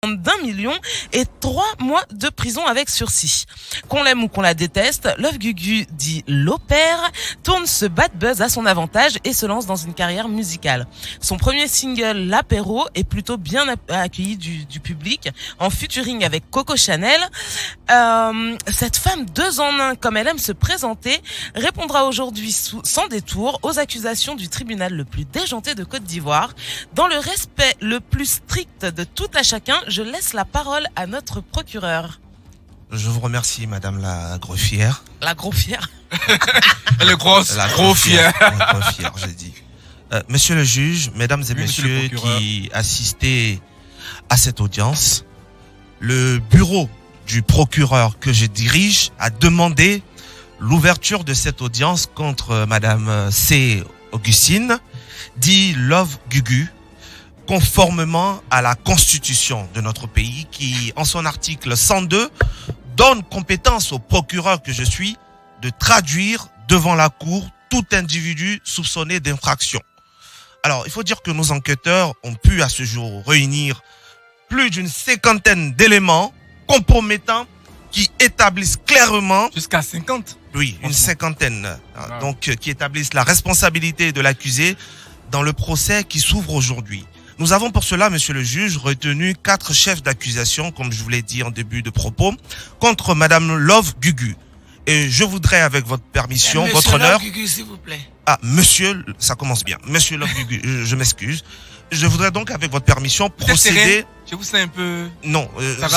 d'1 million et 3 mois de prison avec sursis. Qu'on l'aime ou qu'on la déteste, Love Gugu, dit l'opère, tourne ce bad buzz à son avantage et se lance dans une carrière musicale. Son premier single, L'Apéro, est plutôt bien accueilli du public, en featuring avec Coco Chanel. Cette femme 2 en 1, comme elle aime se présenter, répondra aujourd'hui sans détour aux accusations du tribunal le plus déjanté de Côte d'Ivoire. Dans le respect le plus strict de tout à chacun, je laisse la parole à notre procureur. Je vous remercie, madame la greffière. La groffière. Elle est grosse. La greffière. La greffière, j'ai dit. Monsieur le juge, mesdames et messieurs qui assistez à cette audience, le bureau du procureur que je dirige a demandé l'ouverture de cette audience contre madame C. Augustine, dit Love Gugu, conformément à la constitution de notre pays qui, en son article 102, donne compétence au procureur que je suis de traduire devant la cour tout individu soupçonné d'infraction. Alors, il faut dire que nos enquêteurs ont pu à ce jour réunir plus d'une 50aine d'éléments compromettants qui établissent clairement... Jusqu'à 50? Oui, une 50aine. Donc, qui établissent la responsabilité de l'accusé dans le procès qui s'ouvre aujourd'hui. Nous avons pour cela, monsieur le juge, retenu 4 chefs d'accusation, comme je vous l'ai dit en début de propos, contre madame Love Gugu. Et je voudrais, avec votre permission, votre honneur... Monsieur Love Gugu, s'il vous plaît. Ah, monsieur, ça commence bien. Monsieur Love Gugu, je m'excuse. Je voudrais donc, avec votre permission, procéder... Je vous sens un peu... Non,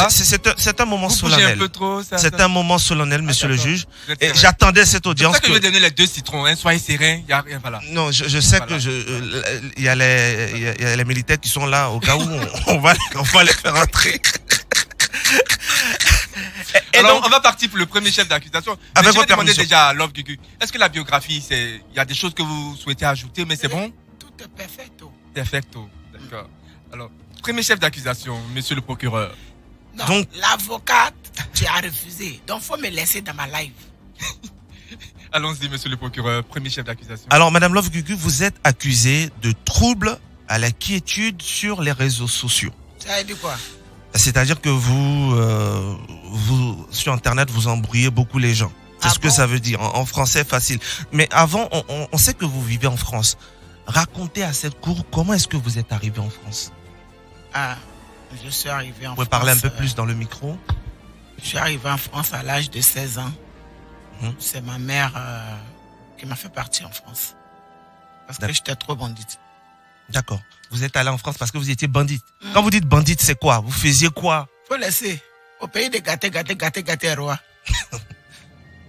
c'est un moment vous solennel. Un peu trop, c'est un moment solennel, monsieur le juge. Et j'attendais cette audience. C'est pour ça que je vais donner les 2 citrons, hein. Soyez serein, il y a rien, voilà. Non, je sais que il y a les militaires qui sont là au cas où on va les faire entrer. Alors, donc, on va partir pour le premier chef d'accusation. Je vais demander déjà à Love Gugu. Est-ce que la biographie, il y a des choses que vous souhaitez ajouter, mais c'est bon? Tout est perfecto. Perfecto, d'accord. Alors, premier chef d'accusation, monsieur le procureur. Non, donc, l'avocate, tu as refusé. Donc, faut me laisser dans ma live. Allons-y, monsieur le procureur, premier chef d'accusation. Alors, madame Love Gugu, vous êtes accusée de troubles à la quiétude sur les réseaux sociaux. Ça veut dire quoi? C'est-à-dire que vous, sur Internet, vous embrouillez beaucoup les gens. C'est ce que ça veut dire. En français, facile. Mais avant, on sait que vous vivez en France. Racontez à cette cour comment est-ce que vous êtes arrivé en France. Ah, je suis arrivé en France. Vous pouvez parler un peu plus dans le micro? Je suis arrivé en France à l'âge de 16 ans. C'est ma mère qui m'a fait partir en France. Parce que j'étais trop bandite. D'accord. Vous êtes allé en France parce que vous étiez bandite. Quand vous dites bandite, c'est quoi? Vous faisiez quoi? Faut laisser. Au pays de gâter, roi.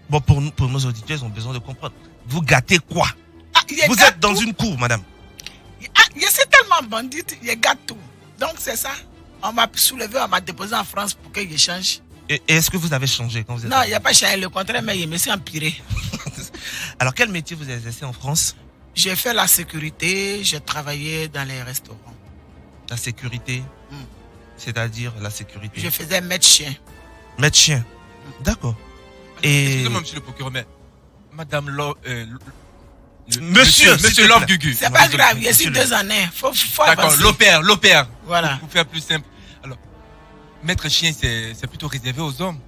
Bon, pour nos auditeurs, ils ont besoin de comprendre. Vous gâtez quoi? Vous êtes dans une cour, madame. Je suis tellement bandite, je gâte tout. Donc c'est ça. On m'a soulevé, on m'a déposé en France pour que je change. Et est-ce que vous avez changé quand vous êtes Non, il n'y a pas changé. Le contraire, mais je me suis empiré. Alors, quel métier vous avez exercé en France? J'ai fait la sécurité, j'ai travaillé dans les restaurants. La sécurité? C'est-à-dire la sécurité? Je faisais maître chien. Maître chien? D'accord. Et... Excusez-moi, monsieur le procureur, mais madame Love... Monsieur Love Gugu. C'est pas grave, il y a 2 années. Faut d'accord, l'opère. Voilà. Pour faire plus simple. Alors, maître chien, c'est plutôt réservé aux hommes.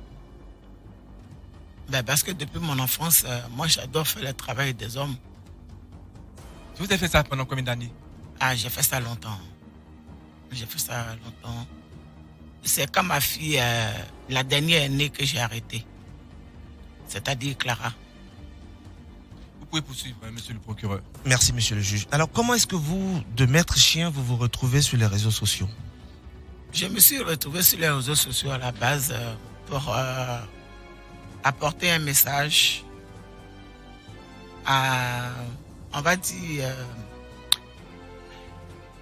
Ben parce que depuis mon enfance, moi j'adore faire le travail des hommes. Vous avez fait ça pendant combien d'années? Ah, j'ai fait ça longtemps. C'est quand ma fille, la dernière est née, que j'ai arrêté. C'est-à-dire Clara. Vous pouvez poursuivre, monsieur le procureur. Merci, monsieur le juge. Alors, comment est-ce que vous, de maître chien, vous vous retrouvez sur les réseaux sociaux? Je me suis retrouvé sur les réseaux sociaux à la base pour apporter un message à, on va dire,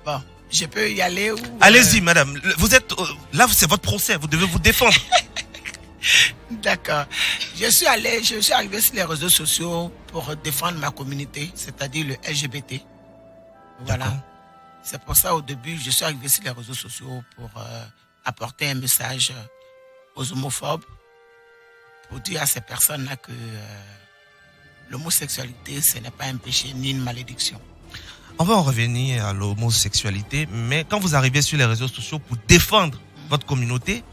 bon, je peux y aller ou... Allez-y, madame. Vous êtes, là, c'est votre procès. Vous devez vous défendre. D'accord. Je suis arrivé sur les réseaux sociaux pour défendre ma communauté, c'est-à-dire le LGBT. Voilà. C'est pour ça, au début, je suis arrivé sur les réseaux sociaux pour apporter un message aux homophobes, pour dire à ces personnes-là que l'homosexualité, ce n'est pas un péché ni une malédiction. On va en revenir à l'homosexualité, mais quand vous arrivez sur les réseaux sociaux pour défendre votre communauté,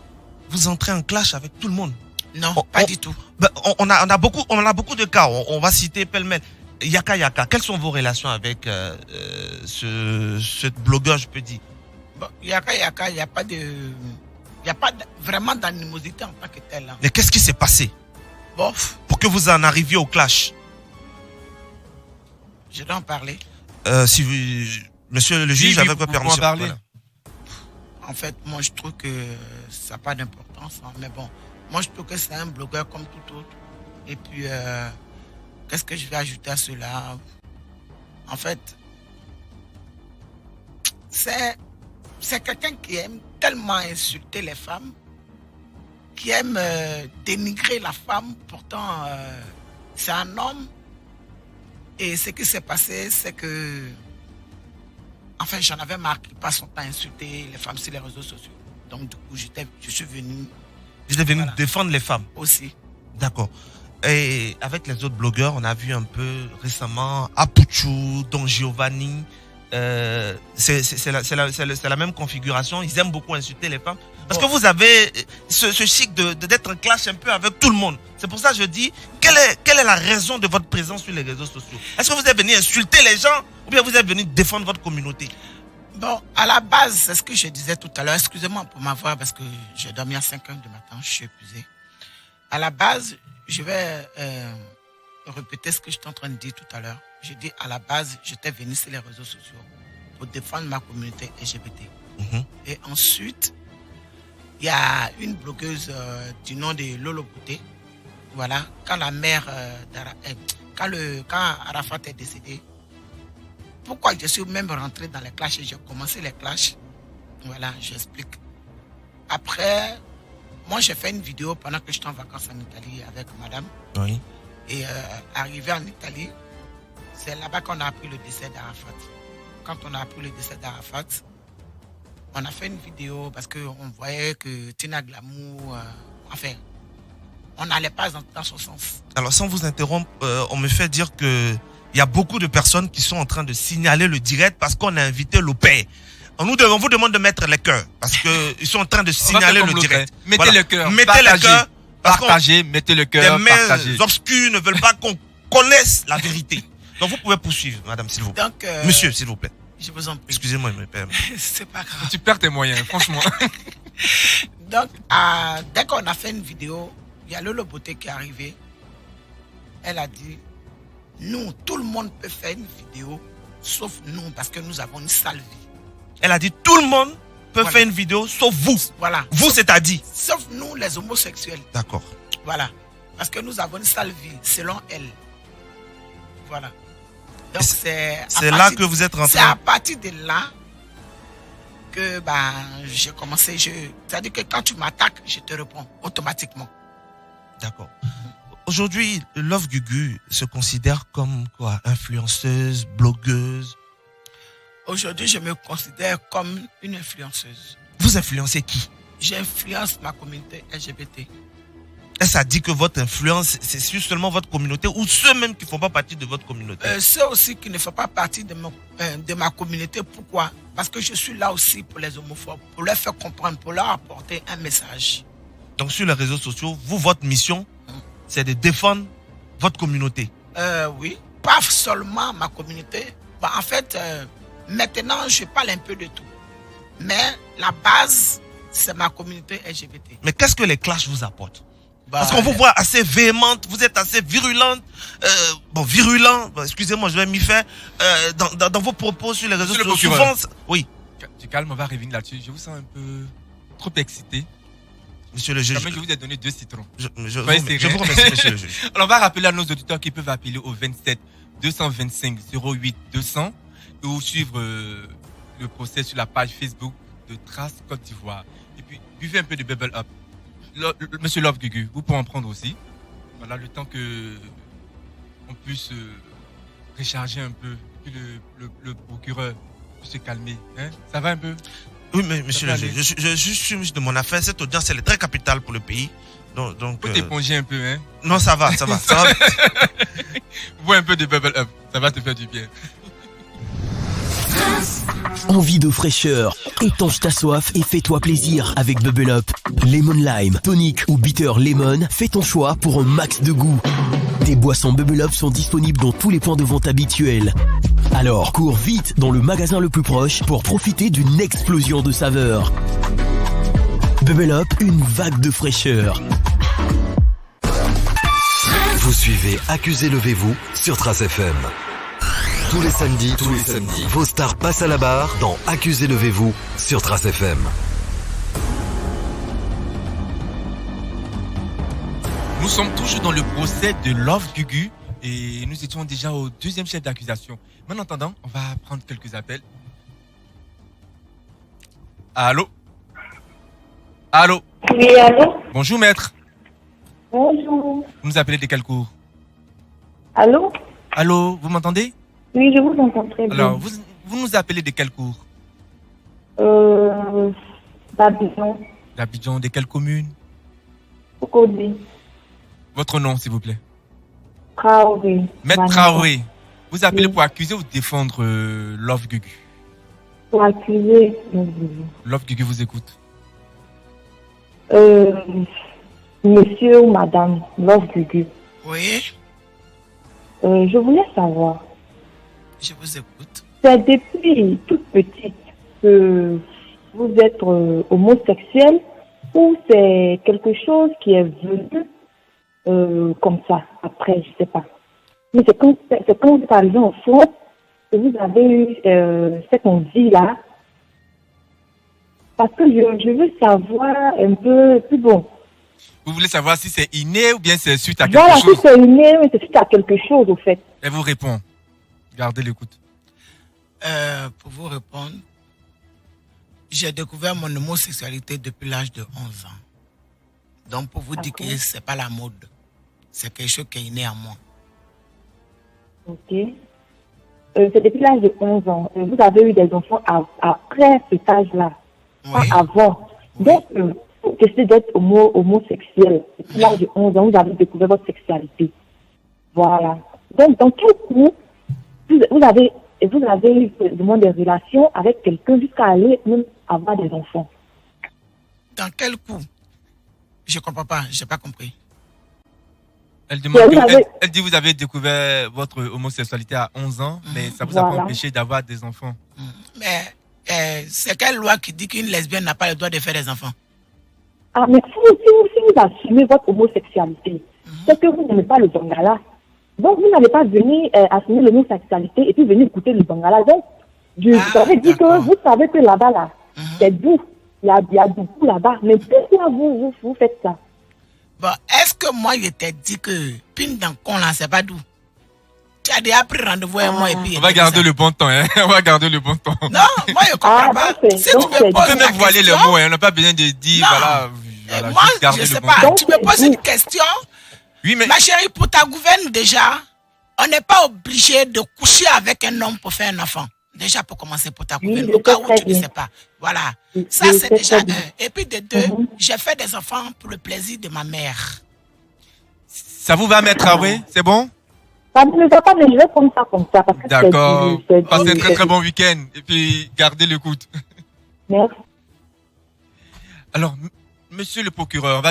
vous entrez en clash avec tout le monde. Non, pas du tout. On a beaucoup de cas. On va citer pêle-mêle. Yaka, quelles sont vos relations avec ce blogueur, je peux dire? Bon, Yaka, il n'y a pas vraiment d'animosité en tant que tel. Hein. Mais qu'est-ce qui s'est passé pour que vous en arriviez au clash? Je dois en parler. Si monsieur le juge, avec votre permission. Parler. Voilà. En fait, moi, je trouve que ça n'a pas d'importance. Hein, mais bon, moi, je trouve que c'est un blogueur comme tout autre. Et puis, qu'est-ce que je vais ajouter à cela? En fait, c'est quelqu'un qui aime tellement insulter les femmes, qui aime dénigrer la femme. Pourtant, c'est un homme. Et ce qui s'est passé, c'est que... Enfin, j'en avais marre qu'il passe son temps à insulter les femmes sur les réseaux sociaux. Donc, du coup, je suis venu... J'étais venu défendre les femmes. Aussi. D'accord. Et avec les autres blogueurs, on a vu un peu récemment Apuchu, Don Giovanni. C'est la même configuration. Ils aiment beaucoup insulter les femmes. Parce que vous avez ce chic d'être en clash un peu avec tout le monde. C'est pour ça que je dis, quelle est la raison de votre présence sur les réseaux sociaux? Est-ce que vous êtes venu insulter les gens ou bien vous êtes venu défendre votre communauté? Bon, à la base, c'est ce que je disais tout à l'heure. Excusez-moi pour ma voix parce que j'ai dormi à 5 heures du matin. Je suis épuisé. À la base, je vais répéter ce que j'étais en train de dire tout à l'heure. Je dis, à la base, j'étais venu sur les réseaux sociaux pour défendre ma communauté LGBT. Et ensuite, il y a une blogueuse du nom de Lolo Bouté. Voilà, quand la mère quand Arafat est décédé, pourquoi je suis même rentré dans les clashs et j'ai commencé les clashs? Voilà, j'explique. Après, moi j'ai fait une vidéo pendant que j'étais en vacances en Italie avec madame. Oui. Et arrivé en Italie, c'est là-bas qu'on a appris le décès d'Arafat. Quand on a appris le décès d'Arafat, on a fait une vidéo parce qu'on voyait que Tina Glamour, enfin, on n'allait pas dans son sens. Alors, sans vous interrompre, on me fait dire que il y a beaucoup de personnes qui sont en train de signaler le direct parce qu'on a invité l'opère. On vous demande de mettre les cœurs parce qu'ils sont en train de signaler le direct. Mettez le cœur. Mettez le cœur. Partagez, mettez le cœur. Les mains obscures ne veulent pas qu'on connaisse la vérité. Donc, vous pouvez poursuivre, madame, s'il vous plaît. Donc, monsieur, s'il vous plaît. Je vous en prie. Excusez-moi, me permet. C'est pas grave. Tu perds tes moyens, franchement. Donc, dès qu'on a fait une vidéo, il y a Lolo Beauté qui est arrivée. Elle a dit, nous, tout le monde peut faire une vidéo, sauf nous, parce que nous avons une sale vie. Elle a dit, tout le monde peut faire une vidéo, sauf vous. Voilà. Vous, c'est-à-dire? Sauf nous, les homosexuels. D'accord. Voilà. Parce que nous avons une sale vie, selon elle. Voilà. Donc, c'est là que vous êtes rentré. C'est à partir de là que j'ai commencé. C'est-à-dire que quand tu m'attaques, je te réponds automatiquement. D'accord. Aujourd'hui, Love Gugu se considère comme quoi? Influenceuse, blogueuse? Aujourd'hui, je me considère comme une influenceuse. Vous influencez qui? J'influence ma communauté LGBT. Est-ce que ça dit que votre influence, c'est sur seulement votre communauté ou ceux même qui ne font pas partie de votre communauté? Ceux aussi qui ne font pas partie de ma communauté. Pourquoi? Parce que je suis là aussi pour les homophobes, pour leur faire comprendre, pour leur apporter un message. Donc sur les réseaux sociaux, votre mission, c'est de défendre votre communauté? Oui, pas seulement ma communauté. En fait, maintenant, je parle un peu de tout. Mais la base, c'est ma communauté LGBT. Mais qu'est-ce que les clashs vous apportent? Parce qu'on vous voit assez véhémente, vous êtes assez virulente, virulent, excusez-moi, je vais m'y faire, dans vos propos sur les réseaux sociaux. Souvent, oui. Du calme, on va revenir là-dessus. Je vous sens un peu trop excité. Monsieur le juge. Quand même, je vous ai donné 2 citrons. Je vous remercie, monsieur le juge. Alors, on va rappeler à nos auditeurs qui peuvent appeler au 27 225 08 200 ou suivre le procès sur la page Facebook de Trace Côte d'Ivoire. Et puis, buvez un peu de Bubble Up. Monsieur Love Gugu, vous pouvez en prendre aussi. Voilà, le temps que on puisse recharger un peu, que le procureur puisse se calmer. Hein? Ça va un peu? Oui, mais monsieur le juge, je suis de mon affaire. Cette audience, elle est très capitale pour le pays. Donc, faut t'éponger un peu, hein? Non, ça va. Bois un peu de Bubble Up, ça va te faire du bien. Envie de fraîcheur, étanche ta soif et fais-toi plaisir avec Bubble Up. Lemon Lime, tonic ou bitter lemon, fais ton choix pour un max de goût. Tes boissons Bubble Up sont disponibles dans tous les points de vente habituels. Alors, cours vite dans le magasin le plus proche pour profiter d'une explosion de saveurs. Bubble Up, une vague de fraîcheur. Vous suivez Accusez Levez-vous sur Trace FM. Tous les samedis, vos stars passent à la barre dans Accusez Levez-vous sur Trace FM. Nous sommes toujours dans le procès de Love Gugu et nous étions déjà au deuxième chef d'accusation. Mais en attendant, on va prendre quelques appels. Allô? Allô? Oui, allô? Bonjour maître. Bonjour. Vous nous appelez de quel cours? Allô? Allô, vous m'entendez? Oui, je vous entends très bien. Alors, vous nous appelez de quel cours? D'Abidjan. D'Abidjan, de quelle commune? Cocody. Votre nom, s'il vous plaît. Traoré. Maître Vanessa. Traoré, vous appelez Oui. pour accuser ou défendre Love Gugu? Pour accuser. Love Gugu vous écoute. Monsieur ou madame Love Gugu. Oui, Je voulais savoir, je vous écoute. c'est depuis toute petite que vous êtes homosexuel ou c'est quelque chose qui est venu comme ça, après, je sais pas. Mais c'est quand vous êtes arrivé en France que vous avez eu cette envie-là. Parce que je veux savoir un peu plus bon. Vous voulez savoir si c'est inné ou bien c'est suite à quelque Voilà, si chose? c'est inné, mais c'est suite à quelque chose, au fait. Elle vous répond. Gardez l'écoute. Pour vous répondre, j'ai découvert mon homosexualité depuis l'âge de 11 ans. Donc, pour vous dire que c'est pas la mode, c'est quelque chose qui est inné à moi. Ok. C'est depuis l'âge de 11 ans. Vous avez eu des enfants après cet âge-là, Oui. pas avant. Oui. Donc, vous décidez d'être homosexuel. Depuis l'âge de 11 ans, vous avez découvert votre sexualité. Voilà. Donc, dans quel coup, vous avez eu vraiment des relations avec quelqu'un jusqu'à aller même avoir des enfants? Dans quel coup? Je comprends pas, j'ai pas compris. Elle demande vous avez- elle dit vous avez découvert votre homosexualité à 11 ans, mais ça vous a pas Voilà. empêché d'avoir des enfants. Mais c'est quelle loi qui dit qu'une lesbienne n'a pas le droit de faire des enfants? Ah, mais si vous assumez votre homosexualité, c'est que vous n'aimez pas le bangala. Donc, vous n'allez pas venir assumer l'homosexualité et puis venir écouter le bangala. Donc, je vous avais dit que d'accord. vous savez que là-bas, là, c'est doux. Il y a du goût là-bas. Mais pourquoi vous faites ça? Bon, est-ce que moi je t'ai dit que pine dans con là, c'est pas doux? Tu as déjà pris rendez-vous avec moi et puis. On va garder le bon temps, hein. On va garder le bon temps. Non, moi je comprends pas. donc Si tu me On peut poses la même voiler le question, mot, hein. On n'a pas besoin de dire, Non. voilà, moi, juste garder je le sais bon pas, temps. tu me poses une question. Oui, mais Ma chérie, pour ta gouverne déjà, on n'est pas obligé de coucher avec un homme pour faire un enfant. Déjà pour commencer pour ta gouverne, je au cas sais où très tu ne bien. sais pas. Voilà. Je Ça, c'est sais déjà très bien. un. Et puis de deux, j'ai fait des enfants pour le plaisir de ma mère. ça vous va, Maître Traoré? C'est bon? Ça ne va pas, mais je vais prendre ça comme ça. Parce que D'accord. c'est Passez un très très bon week-end. Et puis, gardez l'écoute. Merci. Alors, monsieur le procureur,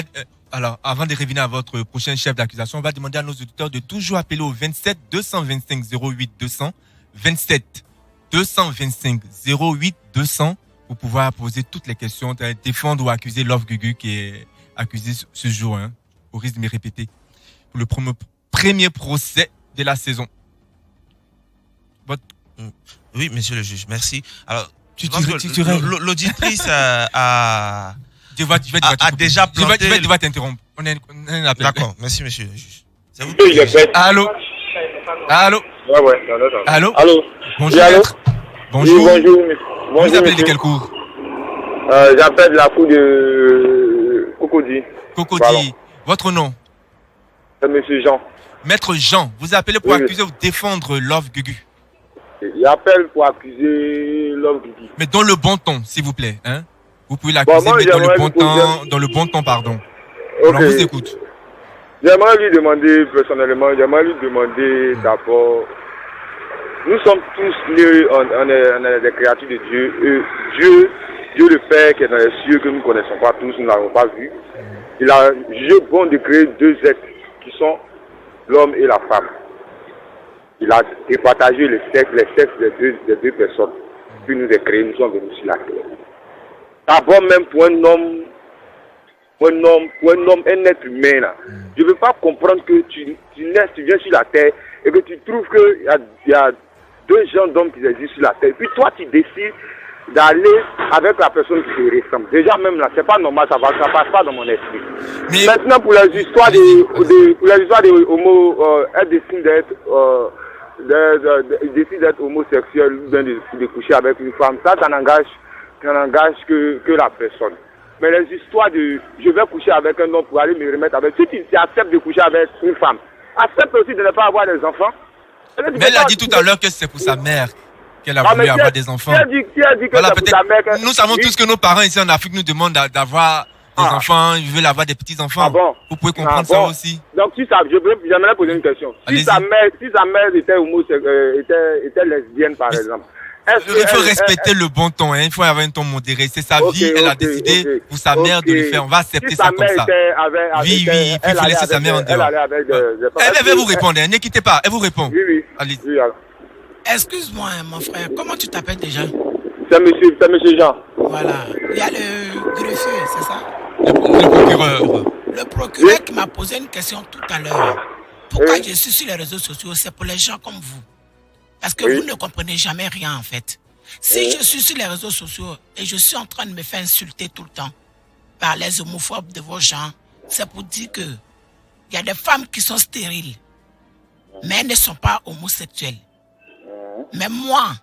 alors, avant de revenir à votre prochain chef d'accusation, on va demander à nos auditeurs de toujours appeler au 27 225 08 200. 27 225 08 200 pour pouvoir poser toutes les questions, défendre ou accuser Love Gugu qui est accusé ce jour, hein, au risque de me répéter, pour le premier procès de la saison. Oui, monsieur le juge, merci. Alors, Tu je pense que rêves. l'auditrice a déjà Je vais planté. devoir t'interrompre. On a un appel. D'accord, merci, monsieur le juge. C'est vous Il est fait. Allô? Allô? Ouais, non, attends. Allô? Allô? Bonjour, Oui, allô? maître. Oui, Bonjour. bonjour. Vous Bonjour, appelez de monsieur. quel cours? J'appelle de la cour de Cocody. Cocody. Pardon. Votre nom? C'est monsieur Jean. Maître Jean, vous appelez pour Oui. accuser ou défendre Love Gugu. J'appelle pour accuser l'homme qui dit. Mais dans le bon ton, s'il vous plaît. Hein? Vous pouvez l'accuser, moi, mais dans le j'aimerais bon lui poser- temps, dans le bon ton, pardon. Ok. Alors, on vous écoute. J'aimerais lui demander personnellement, d'abord nous sommes tous nés, on est des créatures de Dieu. Dieu le Père qui est dans les cieux, que nous ne connaissons pas tous, nous n'avons pas vu. Il a jugé bon de créer deux êtres qui sont l'homme et la femme. Il a départagé les sexes des deux personnes. Puis nous a créés, nous sommes venus sur la terre. D'abord même pour un homme, un être humain là. Je ne veux pas comprendre que tu viens sur la terre et que tu trouves qu'il y a deux genres d'hommes qui existent sur la terre. Puis toi tu décides d'aller avec la personne qui te ressemble. Déjà même là, c'est pas normal, ça passe pas dans mon esprit. Mais maintenant pour les histoires de homo, elle décide d'être homosexuel ou bien de coucher avec une femme, ça n'engage que la personne. Mais les histoires de je vais coucher avec un homme pour aller me remettre avec, si tu acceptes de coucher avec une femme, accepte aussi de ne pas avoir des enfants. Mais elle a dit tout à l'heure que c'est pour sa mère qu'elle a voulu avoir des enfants. Qui a dit que voilà, c'est pour sa mère nous savons tous que nos parents ici en Afrique nous demandent d'avoir des enfants, ils veulent avoir des petits-enfants. Ah bon? Vous pouvez comprendre ça aussi. Donc j'aimerais poser une question. Si sa mère était homosexuelle, était lesbienne par exemple. Il faut respecter le bon ton, hein. Il faut avoir un ton modéré. C'est sa vie, elle a décidé pour sa mère de le faire. On va accepter ça comme ça. Oui, il faut laisser sa mère en dehors. Elle va vous répondre, hein. Ne quittez pas, elle vous répond. Oui. Allez. Oui, Excuse-moi, mon frère, comment tu t'appelles déjà? C'est monsieur Jean. Voilà. Il y a le greffier, c'est ça? Le procureur. Le procureur qui m'a posé une question tout à l'heure. Pourquoi je suis sur les réseaux sociaux? C'est pour les gens comme vous. Parce que vous ne comprenez jamais rien en fait. Si je suis sur les réseaux sociaux et je suis en train de me faire insulter tout le temps par les homophobes de vos gens, c'est pour dire que il y a des femmes qui sont stériles, mais elles ne sont pas homosexuelles. Mais moi,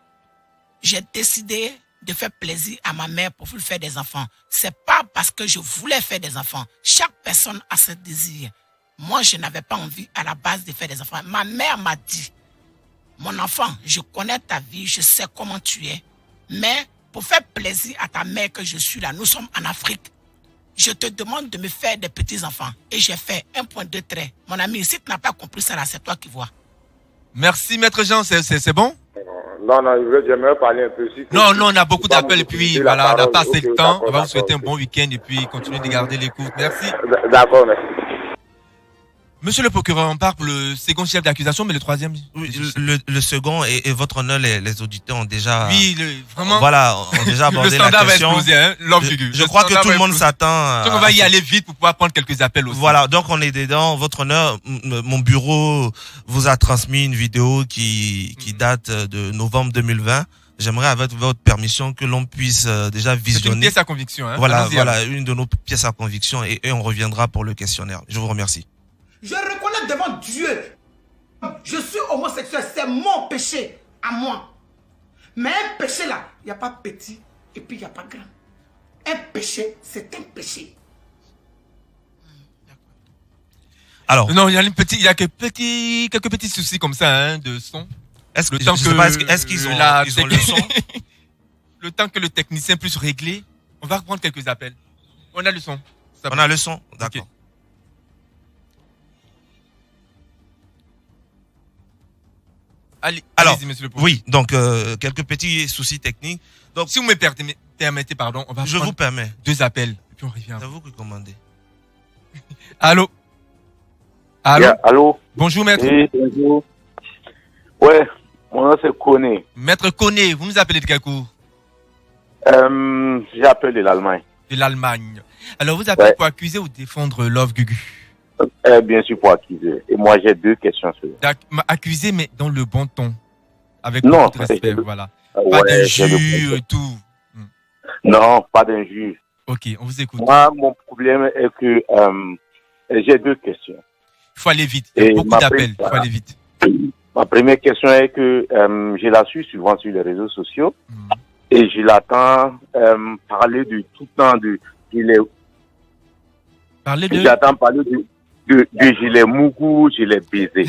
j'ai décidé de faire plaisir à ma mère pour lui faire des enfants. C'est pas parce que je voulais faire des enfants. Chaque personne a ce désir. Moi, je n'avais pas envie à la base de faire des enfants. Ma mère m'a dit, mon enfant, je connais ta vie, je sais comment tu es. Mais pour faire plaisir à ta mère que je suis là, nous sommes en Afrique. Je te demande de me faire des petits-enfants. Et j'ai fait 1.2 traits. Mon ami, si tu n'as pas compris ça là, c'est toi qui vois. Merci, Maître Jean, c'est bon? Non, j'aimerais parler un peu. Non, on a beaucoup d'appels et puis voilà, on n'a pas assez de temps. On va vous souhaiter un bon week-end et puis continuer de garder l'écoute. Merci. D'accord, merci. Monsieur le procureur, on part pour le second chef d'accusation, mais le troisième. Oui, le second et votre honneur, les auditeurs ont déjà. Oui, vraiment. Voilà, ont déjà abordé la question. Va exploser, hein, je crois que tout le monde s'attend. Donc on va y aller vite pour pouvoir prendre quelques appels aussi. Voilà, donc on est dedans. Votre honneur, mon bureau vous a transmis une vidéo qui date de novembre 2020. J'aimerais, avec votre permission, que l'on puisse déjà visionner. C'est une pièce à conviction, hein. Voilà, une de nos pièces à conviction et on reviendra pour le questionnaire. Je vous remercie. Je reconnais devant Dieu. Je suis homosexuel, c'est mon péché à moi. Mais un péché là, il n'y a pas petit et puis il n'y a pas grand. Un péché, c'est un péché. Alors. Non, il y a quelques petits soucis comme ça, hein, de son. Est-ce qu'ils ont le son? Le temps que le technicien puisse régler, on va reprendre quelques appels. On a le son. On a le son, d'accord. Okay. Alors, monsieur le oui, donc quelques petits soucis techniques. Donc, si vous me permettez, pardon, on va je vous permets 2 appels et puis on revient. C'est vous qui commandez. Allô. Yeah, allô. Bonjour maître. Oui, bonjour. Ouais, mon nom c'est Koné. Maître Koné, vous nous appelez de quel cours? J'appelle de l'Allemagne. De l'Allemagne. Alors vous appelez pour accuser ou défendre Love Gugu? Bien sûr pour accuser. Et moi j'ai 2 questions sur. Accuser mais dans le bon ton, avec beaucoup de respect, voilà. Pas d'injure et tout. Non, pas d'injure. Ok, on vous écoute. Moi, mon problème est que j'ai 2 questions. Il faut aller vite. Il y a beaucoup d'appels. Il faut aller vite. Ma première question est que je la suis souvent sur les réseaux sociaux et je l'attends parler de tout le temps de gilet. J'attends parler de gilet mougou, gilet baisé.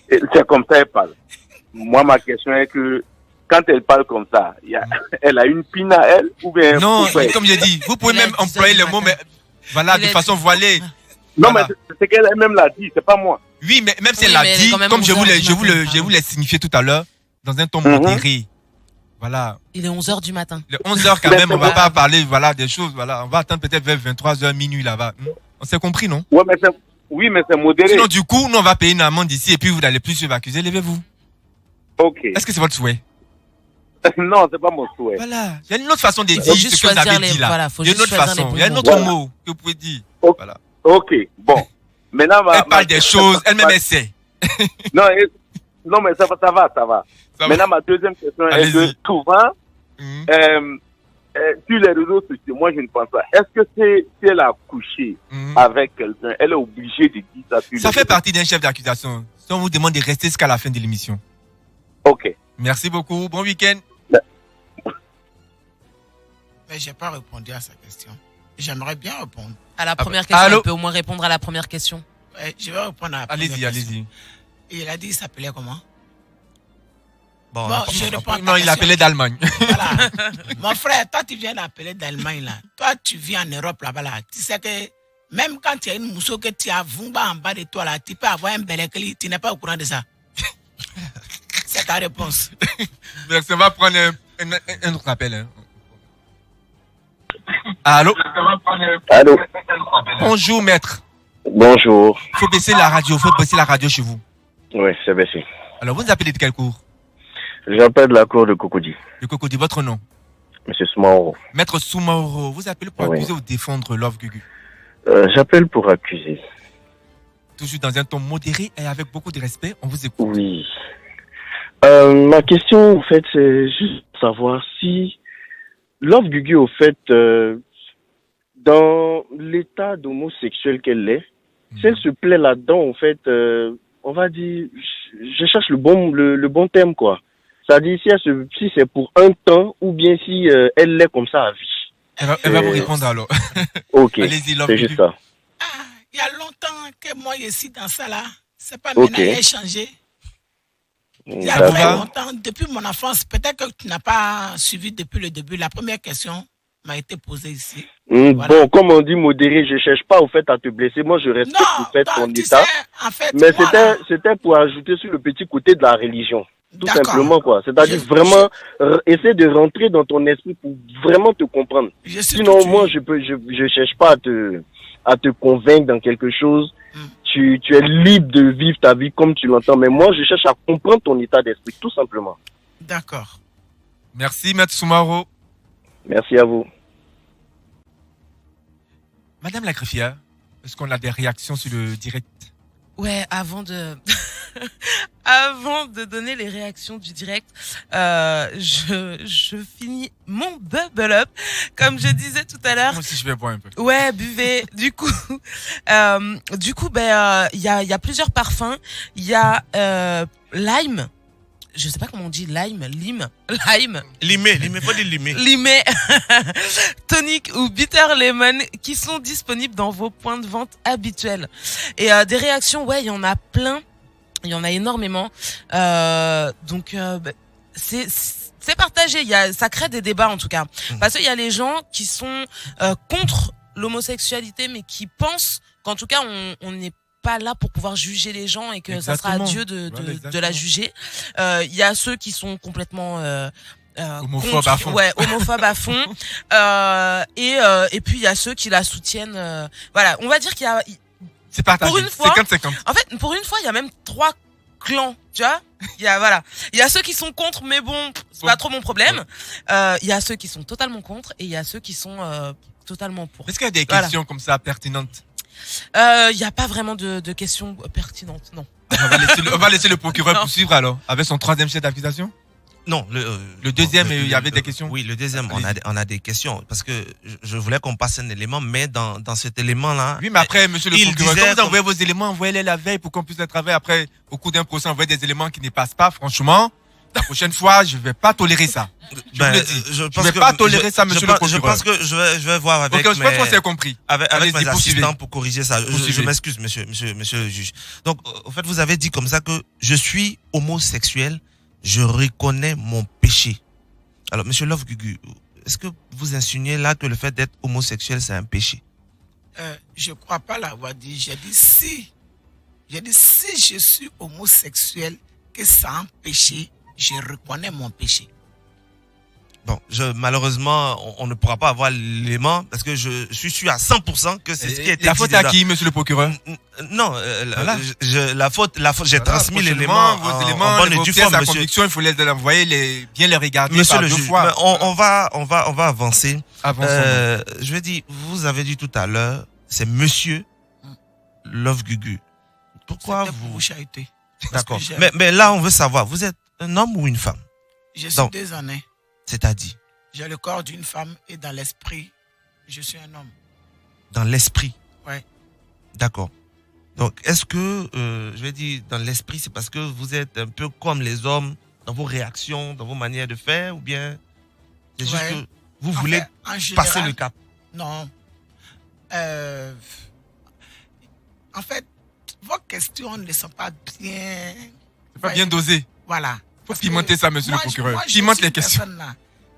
C'est comme ça elle parle. Moi, ma question est que quand elle parle comme ça, elle a une pine à elle ou bien... Non, comme j'ai dit, vous pouvez même employer le mot, mais voilà, de façon voilée. Non, mais c'est qu'elle-même l'a dit, c'est pas moi. Oui, mais même si elle Oui, l'a mais dit, quand même comme je 11 vous l'ai, heures du matin. je vous l'ai signifié tout à l'heure, dans un ton modéré. Voilà. Il est 11h du matin. Le 11h quand même, on va pas parler, voilà, des choses, voilà. On va attendre peut-être vers 23h, minuit là-bas. On s'est compris, non? Ouais, mais c'est modéré. Sinon, du coup, nous, on va payer une amende ici et puis vous n'allez plus se faire accuser. Levez-vous. Ok. Est-ce que c'est votre souhait? Non, c'est pas mon souhait. Voilà. Il y a une autre façon de dire Faut ce juste que vous choisir avez les- dit là. voilà, faut Il y a une juste autre choisir les façon. bons Il y a un mots. autre Voilà. mot que vous pouvez dire. Ok. Voilà. Ok, bon. Maintenant, Elle parle des choses, elle-même essaie. Non, non, mais ça va. Ça va. Maintenant, ma deuxième question est Allez-y. que souvent, sur les réseaux sociaux, moi, je ne pense pas. Est-ce que si elle a couché avec quelqu'un, elle est obligée de dire ça sur Ça les fait réseaux? partie d'un chef d'accusation. Si on vous demande de rester jusqu'à la fin de l'émission. Ok. Merci beaucoup. Bon week-end. Mais j'ai pas répondu à sa question. J'aimerais bien répondre. À la première bah, question, allô? il peut au moins répondre à la première question. Ouais, je vais répondre à la première Allez-y, question. allez-y. Et il a dit, il s'appelait comment? Bon, Bon, je réponds à ta Non, il question. appelait d'Allemagne. Voilà. Mon frère, toi, tu viens d'appeler d'Allemagne, là. Toi, tu vis en Europe, là-bas, là. Tu sais que même quand tu as une mousseau que tu as Vumba en bas de toi, là, tu peux avoir un Belekli. Tu n'es pas au courant de ça. C'est ta réponse. Merci, on va prendre un autre appel. Hein. Allô? Allô? Bonjour, maître. Bonjour. Faut baisser la radio chez vous. Oui, c'est baissé. Alors, vous nous appelez de quelle cour? J'appelle la cour de Cocody. Le Cocody, votre nom? Monsieur Smaoro. Maître Soumaoro, vous appelez pour Oui. accuser ou défendre Love Gugu. J'appelle pour accuser. Toujours dans un ton modéré et avec beaucoup de respect, on vous écoute. Oui. Ma question, en fait, c'est juste savoir si Love Gugu, au fait, dans l'état d'homosexuel qu'elle est, si elle se plaît là-dedans, en fait, on va dire, je cherche le bon terme, quoi. C'est-à-dire si c'est pour un temps ou bien si elle l'est comme ça à vie. Elle va vous répondre alors. Ok, Allez-y, Love c'est Gugu. juste ça. Ah, il y a longtemps que moi, je suis dans ça, là. C'est pas Ok. maintenant, il a changé. Il y a D'accord. très longtemps, depuis mon enfance, peut-être que tu n'as pas suivi depuis le début. La première question m'a été posée ici. Voilà. Bon, comme on dit modéré, je cherche pas au fait à te blesser. Moi, je respecte Non, au fait toi, ton tu état. sais, en fait, Mais moi, là, c'était pour ajouter sur le petit côté de la religion. Tout D'accord. simplement, quoi. C'est-à-dire vraiment essayer de rentrer dans ton esprit pour vraiment te comprendre. je suis Sinon, tout moi, oui. je cherche pas à te convaincre dans quelque chose. Tu es libre de vivre ta vie comme tu l'entends. Mais moi, je cherche à comprendre ton état d'esprit, tout simplement. D'accord. Merci, Maître Soumaro. Merci à vous. Madame la greffière, est-ce qu'on a des réactions sur le direct? Ouais, avant de avant de donner les réactions du direct, je finis mon bubble up comme je disais tout à l'heure. Moi aussi, je vais boire un peu. Ouais, buvez. Du coup, il y a plusieurs parfums. Il y a lime. Je sais pas comment on dit lime. Limé, faut dire limé. Limé, tonic ou bitter lemon qui sont disponibles dans vos points de vente habituels. Et des réactions, ouais, il y en a plein. Il y en a énormément. C'est partagé. Ça crée des débats en tout cas. Parce qu'il y a les gens qui sont contre l'homosexualité, mais qui pensent qu'en tout cas on n'est pas là pour pouvoir juger les gens et que ça sera à Dieu de la juger. Il y a ceux qui sont complètement Homophobes à fond. Ouais, homophobes à fond. Et puis il y a ceux qui la soutiennent. Voilà, on va dire qu'il y a. C'est partagé. Pour une fois, 50-50. En fait, pour une fois, il y a même 3 clans, tu vois. Il y a ceux qui sont contre, mais bon, c'est pas trop mon problème. Il y a ceux qui sont totalement contre et il y a ceux qui sont totalement pour. Est-ce qu'il y a des questions comme ça pertinentes? Il y a pas vraiment de questions pertinentes, non. On va laisser le procureur poursuivre alors, avec son 3e chef d'accusation. Non, le deuxième, il y avait des questions. Oui, le deuxième, on a des questions parce que je voulais qu'on passe un élément, mais dans cet élément-là. Oui, mais après, monsieur le il procureur, disait quand vous envoyez vos éléments, envoyez-les la veille pour qu'on puisse les travailler. Après, au cours d'un procès, envoyer des éléments qui ne passent pas. Franchement, la prochaine fois, je vais pas tolérer ça. Je vous le dis. Je vais pas tolérer ça, monsieur le procureur. Je pense que je vais voir avec. Ok, je pense qu'on s'est compris. Avec mes poursuivez. assistants pour corriger ça. Je m'excuse, monsieur le juge. Donc, en fait, vous avez dit comme ça que je suis homosexuel. Je reconnais mon péché. Alors, monsieur Love Gugu, est-ce que vous insinuez là que le fait d'être homosexuel, c'est un péché? Je crois pas l'avoir dit. J'ai dit si J'ai dit, si je suis homosexuel, que c'est un péché, je reconnais mon péché. Bon, malheureusement, on ne pourra pas avoir l'élément parce que je suis sûr à 100% que c'est ce qui a été La dit faute à déjà. qui, monsieur le procureur? Non, Voilà. la faute, j'ai transmis l'élément vos en éléments, bonne et vos due pièces forme, à monsieur. conviction, il faut les envoyer, bien les regarder Monsieur par le deux juge, fois. mais on va avancer. Avançons. Je vais dire, vous avez dit tout à l'heure, c'est monsieur Love Gugu. Pourquoi C'était pour vous... vous chahuter. D'accord. Parce que j'aime. Mais là, on veut savoir, vous êtes un homme ou une femme? Je suis Donc, déshonnête. c'est-à-dire, J'ai le corps d'une femme et dans l'esprit, je suis un homme. dans l'esprit. Ouais. D'accord. Donc, est-ce que, je vais dire, dans l'esprit, c'est parce que vous êtes un peu comme les hommes dans vos réactions, dans vos manières de faire, ou bien c'est juste Ouais. que vous En voulez fait, en passer général, le cap? Non. En fait, vos questions ne sont pas bien... C'est pas bien dosé. Voilà. Faut Parce pimenter que ça, monsieur le moi, procureur. moi, je Pimente suis les une questions. personne là.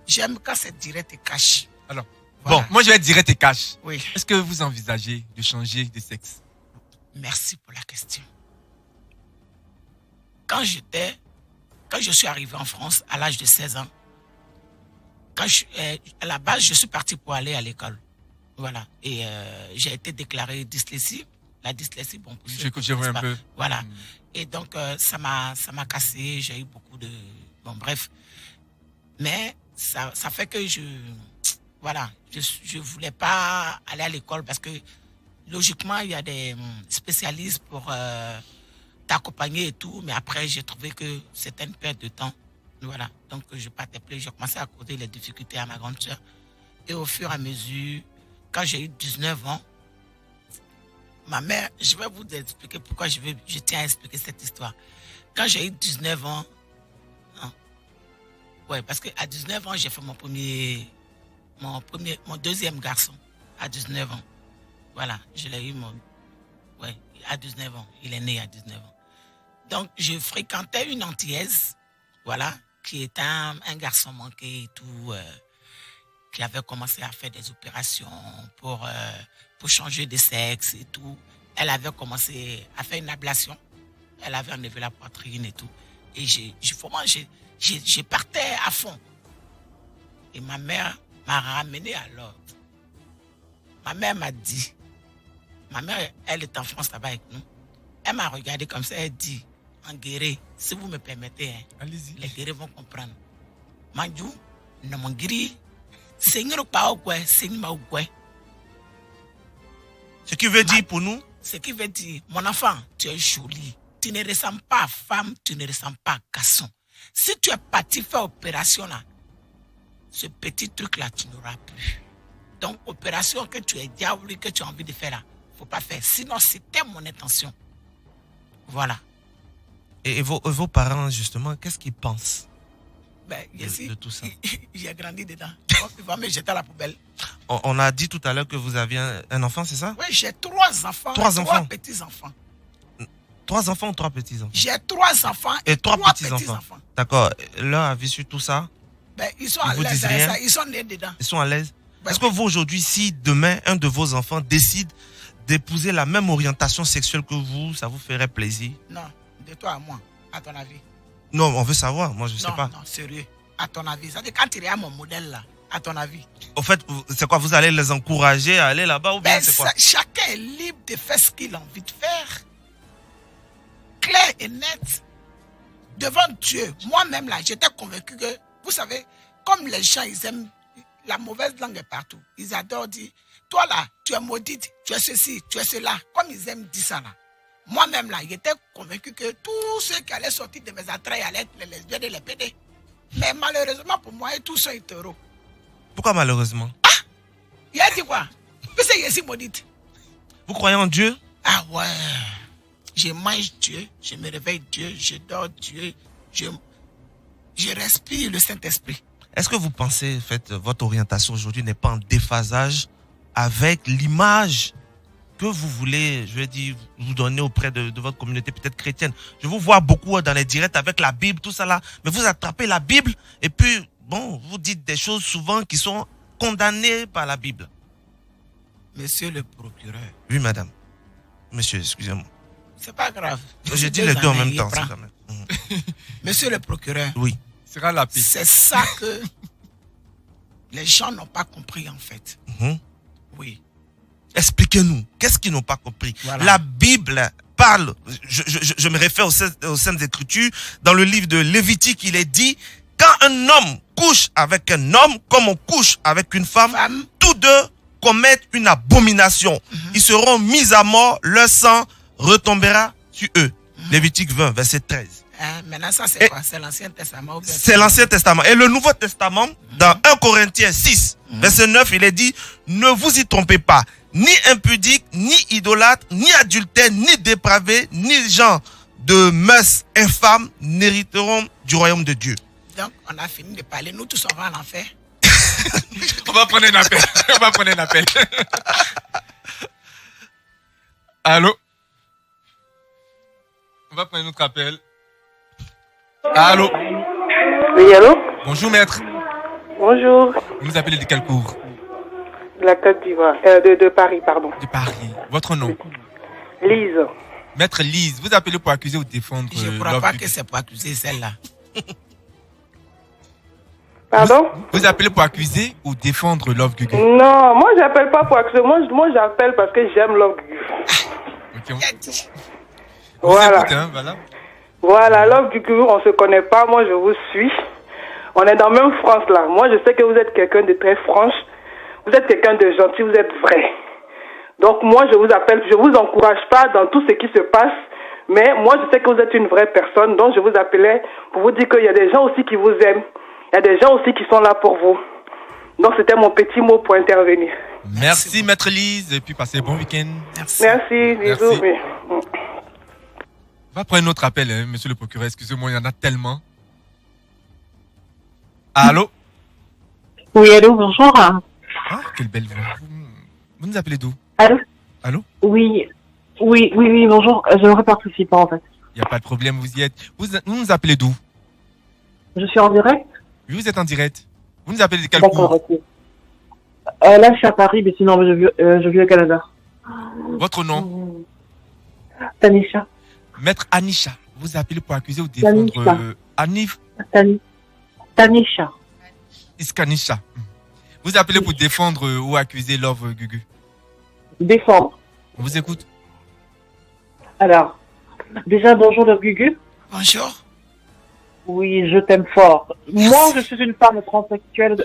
J'aime quand c'est direct et cash. Alors, Voilà. bon, moi je vais être direct et cash. Oui. Est-ce que vous envisagez de changer de sexe? Merci pour la question. Quand je suis arrivé en France à l'âge de 16 ans, à la base, je suis parti pour aller à l'école. Voilà. Et j'ai été déclaré dyslexie. La dyslexie, bon, pour ceux qui Je vois connaissent un pas. peu. Voilà. Et donc, ça m'a cassé. J'ai eu beaucoup de... Bon, bref. Mais ça fait que voilà, je voulais pas aller à l'école parce que logiquement, il y a des spécialistes pour t'accompagner et tout. Mais après, j'ai trouvé que c'était une perte de temps. Voilà. Donc, je partais plus. J'ai commencé à causer les difficultés à ma grande sœur. Et au fur et à mesure, quand j'ai eu 19 ans, ma mère, je vais vous expliquer pourquoi je tiens à expliquer cette histoire. Quand j'ai eu 19 ans, ouais, parce qu'à 19 ans, j'ai fait mon deuxième garçon à 19 ans. Voilà, je l'ai eu à 19 ans. Il est né à 19 ans. Donc, je fréquentais une Antillaise, voilà, qui était un garçon manqué et tout, qui avait commencé à faire des opérations pour changer de sexe et tout. Elle avait commencé à faire une ablation. Elle avait enlevé la poitrine et tout. Et je partais à fond. Et ma mère m'a ramené à l'ordre. Ma mère m'a dit, ma mère, elle est en France là-bas avec nous. Elle m'a regardé comme ça, elle dit, en guéré, si vous me permettez, hein, allez-y. Les guérés vont comprendre. Manjou, non mon guéri, Seigneur pas au quoi, Seigneur au quoi. Ce qui veut dire pour nous? Ce qui veut dire, mon enfant, tu es joli. Tu ne ressembles pas à femme, tu ne ressembles pas à garçon. Si tu es parti faire opération là, ce petit truc là, tu n'auras plus. Donc, opération que tu es diabolique, que tu as envie de faire là, faut pas faire. Sinon, c'était mon intention. Voilà. Et vos parents, justement, qu'est-ce qu'ils pensent de tout ça? J'ai grandi dedans. Il va me jeter à la poubelle. On a dit tout à l'heure que vous aviez un enfant, c'est ça? Oui, j'ai 3 enfants. 3 enfants? 3 petits-enfants. 3 enfants ou 3 petits-enfants? J'ai 3 enfants et 3 petits-enfants. D'accord. Leur avis sur tout ça? Ils sont à l'aise avec ça. Ils sont nés dedans. Ils sont à l'aise? Est-ce que vous, aujourd'hui, si demain, un de vos enfants décide d'épouser la même orientation sexuelle que vous, ça vous ferait plaisir? Non, de toi à moi, à ton avis. Non, on veut savoir. Moi, je ne sais pas. Non, sérieux. À ton avis. C'est-à-dire, quand tu regardes mon modèle là, à ton avis. Au fait, c'est quoi? Vous allez les encourager à aller là-bas ou bien c'est quoi? Chacun est libre de faire ce qu'il a envie de faire. Clair et net. Devant Dieu. Moi-même là, j'étais convaincu que, vous savez, comme les gens, ils aiment, la mauvaise langue est partout. Ils adorent dire, toi là, tu es maudite, tu es ceci, tu es cela. Comme ils aiment dire ça là. Moi-même là, j'étais convaincu que tous ceux qui allaient sortir de mes entrailles allaient être les lesbiennes et les pédés. Mais malheureusement pour moi, tous sont hétéros. Pourquoi malheureusement? Il a dit quoi? Que c'est ici maudite. Vous croyez en Dieu? Ah ouais. Je mange Dieu, je me réveille Dieu, je dors Dieu, je respire le Saint-Esprit. Est-ce que vous pensez, en fait, votre orientation aujourd'hui n'est pas en déphasage avec l'image que vous voulez, je vais dire, vous donner auprès de votre communauté peut-être chrétienne? Je vous vois beaucoup dans les directs avec la Bible, tout ça là, mais vous attrapez la Bible et puis, bon, vous dites des choses souvent qui sont condamnées par la Bible. Monsieur le procureur. Oui, madame. Monsieur, excusez-moi. C'est pas grave. J'ai dit les deux en même temps. C'est quand même. Monsieur le procureur. Oui. Sera la paix. C'est ça que les gens n'ont pas compris en fait. Oui. Expliquez-nous. Qu'est-ce qu'ils n'ont pas compris? Voilà. La Bible parle. Je me réfère aux Saintes Écritures. Dans le livre de Lévitique, il est dit quand un homme couche avec un homme, comme on couche avec une femme, tous deux commettent une abomination. Ils seront mis à mort, leur sang retombera sur eux. Lévitique 20, verset 13. Maintenant, ça c'est quoi? C'est l'Ancien Testament? C'est l'Ancien Testament. Et le Nouveau Testament, dans 1 Corinthiens 6, verset 9, il est dit, ne vous y trompez pas. Ni impudique, ni idolâtre, ni adultère, ni dépravé, ni gens de mœurs infâmes n'hériteront du royaume de Dieu. Donc, on a fini de parler. Nous tous, on va en enfer. On va prendre un appel. On va prendre un appel. Allô? On va prendre un autre appel. Allô? Oui, allô? Bonjour, maître. Bonjour. Vous nous appelez de quel cours? De la Côte d'Ivoire. De Paris, pardon. De Paris. Votre nom? Lise. Maître Lise, vous appelez pour accuser ou défendre Je ne crois pas que c'est pour accuser celle-là. Pardon? Vous appelez pour accuser ou défendre Love Gugu? Non, moi j'appelle pas pour accuser. Moi j'appelle parce que j'aime Love Gugu. Ok. Voilà. Écoute, hein, voilà. Voilà, Love Gugu, on se connaît pas. Moi je vous suis. On est dans la même France là. Moi je sais que vous êtes quelqu'un de très franche. Vous êtes quelqu'un de gentil, vous êtes vrai. Donc moi je vous appelle, je vous encourage pas dans tout ce qui se passe. Mais moi je sais que vous êtes une vraie personne. Donc je vous appelais pour vous dire qu'il y a des gens aussi qui vous aiment. Il y a des gens aussi qui sont là pour vous. Donc, c'était mon petit mot pour intervenir. Merci, maître Lise. Et puis, passez un bon week-end. Merci, bisous. Oui. On va prendre un autre appel, hein, monsieur le procureur. Excusez-moi, il y en a tellement. Allô? Oui, allô, bonjour. Ah, quelle belle voix. Vous nous appelez d'où? Allô? Allô? Oui, bonjour. J'aimerais participer, en fait. Il n'y a pas de problème, vous y êtes. Vous nous appelez d'où? Je suis en direct? Oui, vous êtes en direct. Vous nous appelez de quel D'accord, cours? ok. Là, je suis à Paris, mais sinon, je vis au Canada. Votre nom? Tanisha. Maître Anisha, vous appelez pour accuser ou défendre Anif Tanisha. Iskanisha. Vous appelez pour défendre ou accuser Love Gugu? Défendre. On vous écoute. Alors, déjà, bonjour Love Gugu. Bonjour. Oui, je t'aime fort. Moi, je suis une femme transsexuelle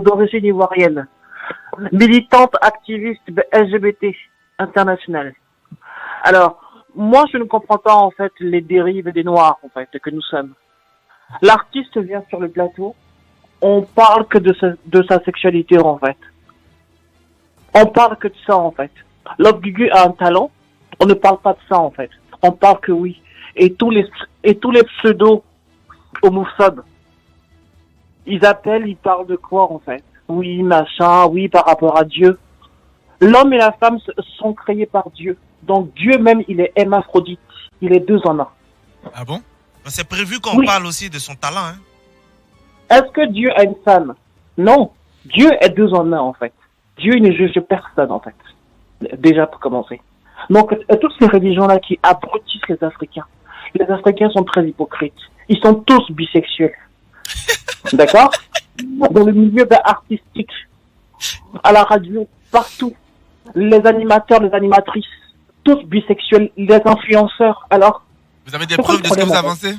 d'origine ivoirienne, militante activiste LGBT internationale. Alors, moi, je ne comprends pas en fait les dérives des Noirs en fait que nous sommes. L'artiste vient sur le plateau, on parle que de sa sexualité en fait. On parle que de ça en fait. Love Gugu a un talent, on ne parle pas de ça en fait. On parle que oui. Et tous les pseudos homophobes. Ils appellent, ils parlent de quoi en fait? Oui, machin, oui, par rapport à Dieu. L'homme et la femme sont créés par Dieu. Donc Dieu même, il est hermaphrodite. Il est deux en un. Ah bon? C'est prévu qu'on parle aussi de son talent. Hein? Est-ce que Dieu a une femme? Non. Dieu est deux en un en fait. Dieu ne juge personne en fait. Déjà pour commencer. Donc toutes ces religions-là qui abrutissent les Africains. Les Africains sont très hypocrites. Ils sont tous bisexuels. D'accord? Dans le milieu artistique, à la radio, partout. Les animateurs, les animatrices, tous bisexuels, les influenceurs. Alors, vous avez des preuves de ce que vous avancez?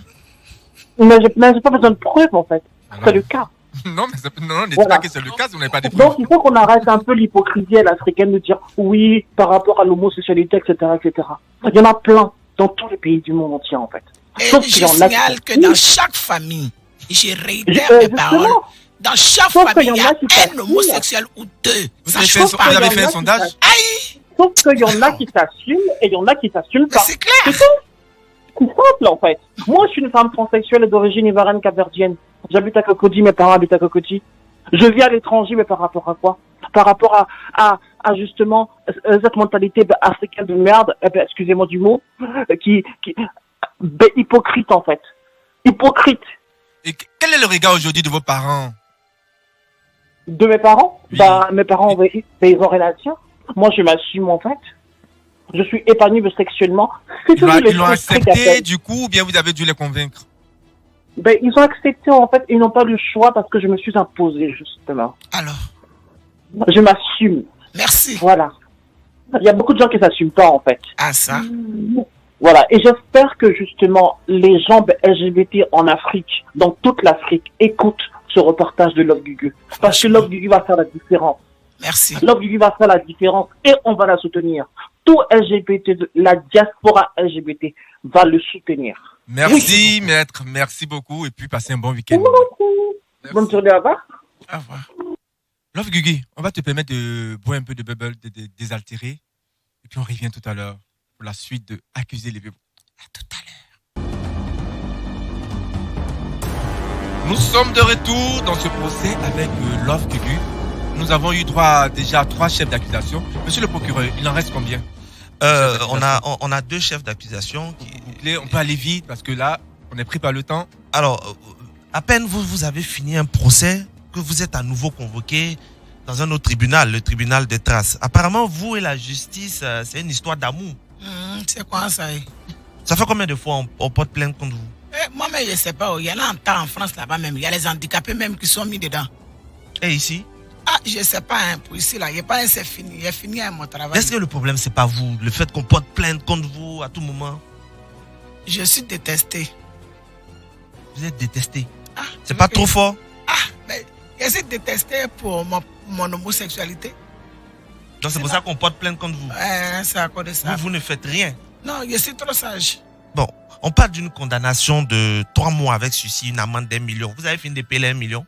Mais j'ai pas besoin de preuves en fait. C'est le cas. Non, mais ne dites pas que c'est le cas si vous n'avez pas des preuves. Donc il faut qu'on arrête un peu l'hypocrisie à l'africaine de dire oui par rapport à l'homosexualité, etc., etc. Il y en a plein dans tous les pays du monde entier en fait. Et je signale que dans chaque famille, je réitère mes paroles, dans chaque famille, il y a un homosexuel ou deux. Vous avez fait un sondage? Aïe! Sauf qu'il y en a qui s'assument et il y en a qui s'assument pas. C'est clair. C'est simple en fait. Moi, je suis une femme transsexuelle d'origine ivoirienne capverdienne. J'habite à Cocody, mes parents habitent à Cocody. Je vis à l'étranger, mais par rapport à quoi? Par rapport à justement cette mentalité africaine de merde, excusez-moi du mot, qui hypocrite en fait. Hypocrite. Et quel est le regard aujourd'hui de vos parents? De mes parents? Oui. Mes parents, ils ont rien à dire. Moi, je m'assume en fait. Je suis épanouie sexuellement. Ils l'ont accepté, du coup, ou bien vous avez dû les convaincre? Ben, ils ont accepté, en fait, ils n'ont pas le choix parce que je me suis imposée, justement. Alors? Je m'assume. Merci. Voilà. Il y a beaucoup de gens qui s'assument pas, en fait. Ah, ça? Voilà. Et j'espère que, justement, les gens LGBT en Afrique, dans toute l'Afrique, écoutent ce reportage de Love Gugu. Parce que Love Gugu va faire la différence. Merci. Love Gugu va faire la différence et on va la soutenir. Tout LGBT, la diaspora LGBT va le soutenir. Merci, maître. Merci beaucoup. Et puis, passez un bon week-end. Bonne journée, au revoir. Au revoir. Love Gugu, on va te permettre de boire un peu de bubble, de désaltérer. Et puis, on revient tout à l'heure pour la suite de Accuser les vieux. À tout à l'heure. Nous sommes de retour dans ce procès avec Love Gugu. Nous avons eu droit déjà à 3 chefs d'accusation. Monsieur le procureur, il en reste combien? On a 2 chefs d'accusation. On peut aller vite parce que là, on est pris par le temps. Alors, à peine vous avez fini un procès que vous êtes à nouveau convoqué dans un autre tribunal, le tribunal de Traces. Apparemment, vous et la justice, c'est une histoire d'amour. C'est quoi ça? Ça fait combien de fois on porte plainte contre vous? Moi-même, je ne sais pas. Il y en a un temps en France là-bas même. Il y a les handicapés même qui sont mis dedans. Et ici? Ah, je ne sais pas. Pour ici, là, il n'y a pas un c'est fini. Il a fini mon travail. Est-ce que le problème, c'est pas vous? Le fait qu'on porte plainte contre vous à tout moment? Je suis détesté. Vous êtes détesté? C'est pas trop fort? Mais je suis détesté pour mon homosexualité. Donc c'est pour ça qu'on porte plainte contre vous? C'est à cause de ça. Vous ne faites rien? Non, je suis trop sage. Bon, on parle d'une condamnation de 3 mois avec sursis, une amende d'1 million. Vous avez fini de payer les 1 million?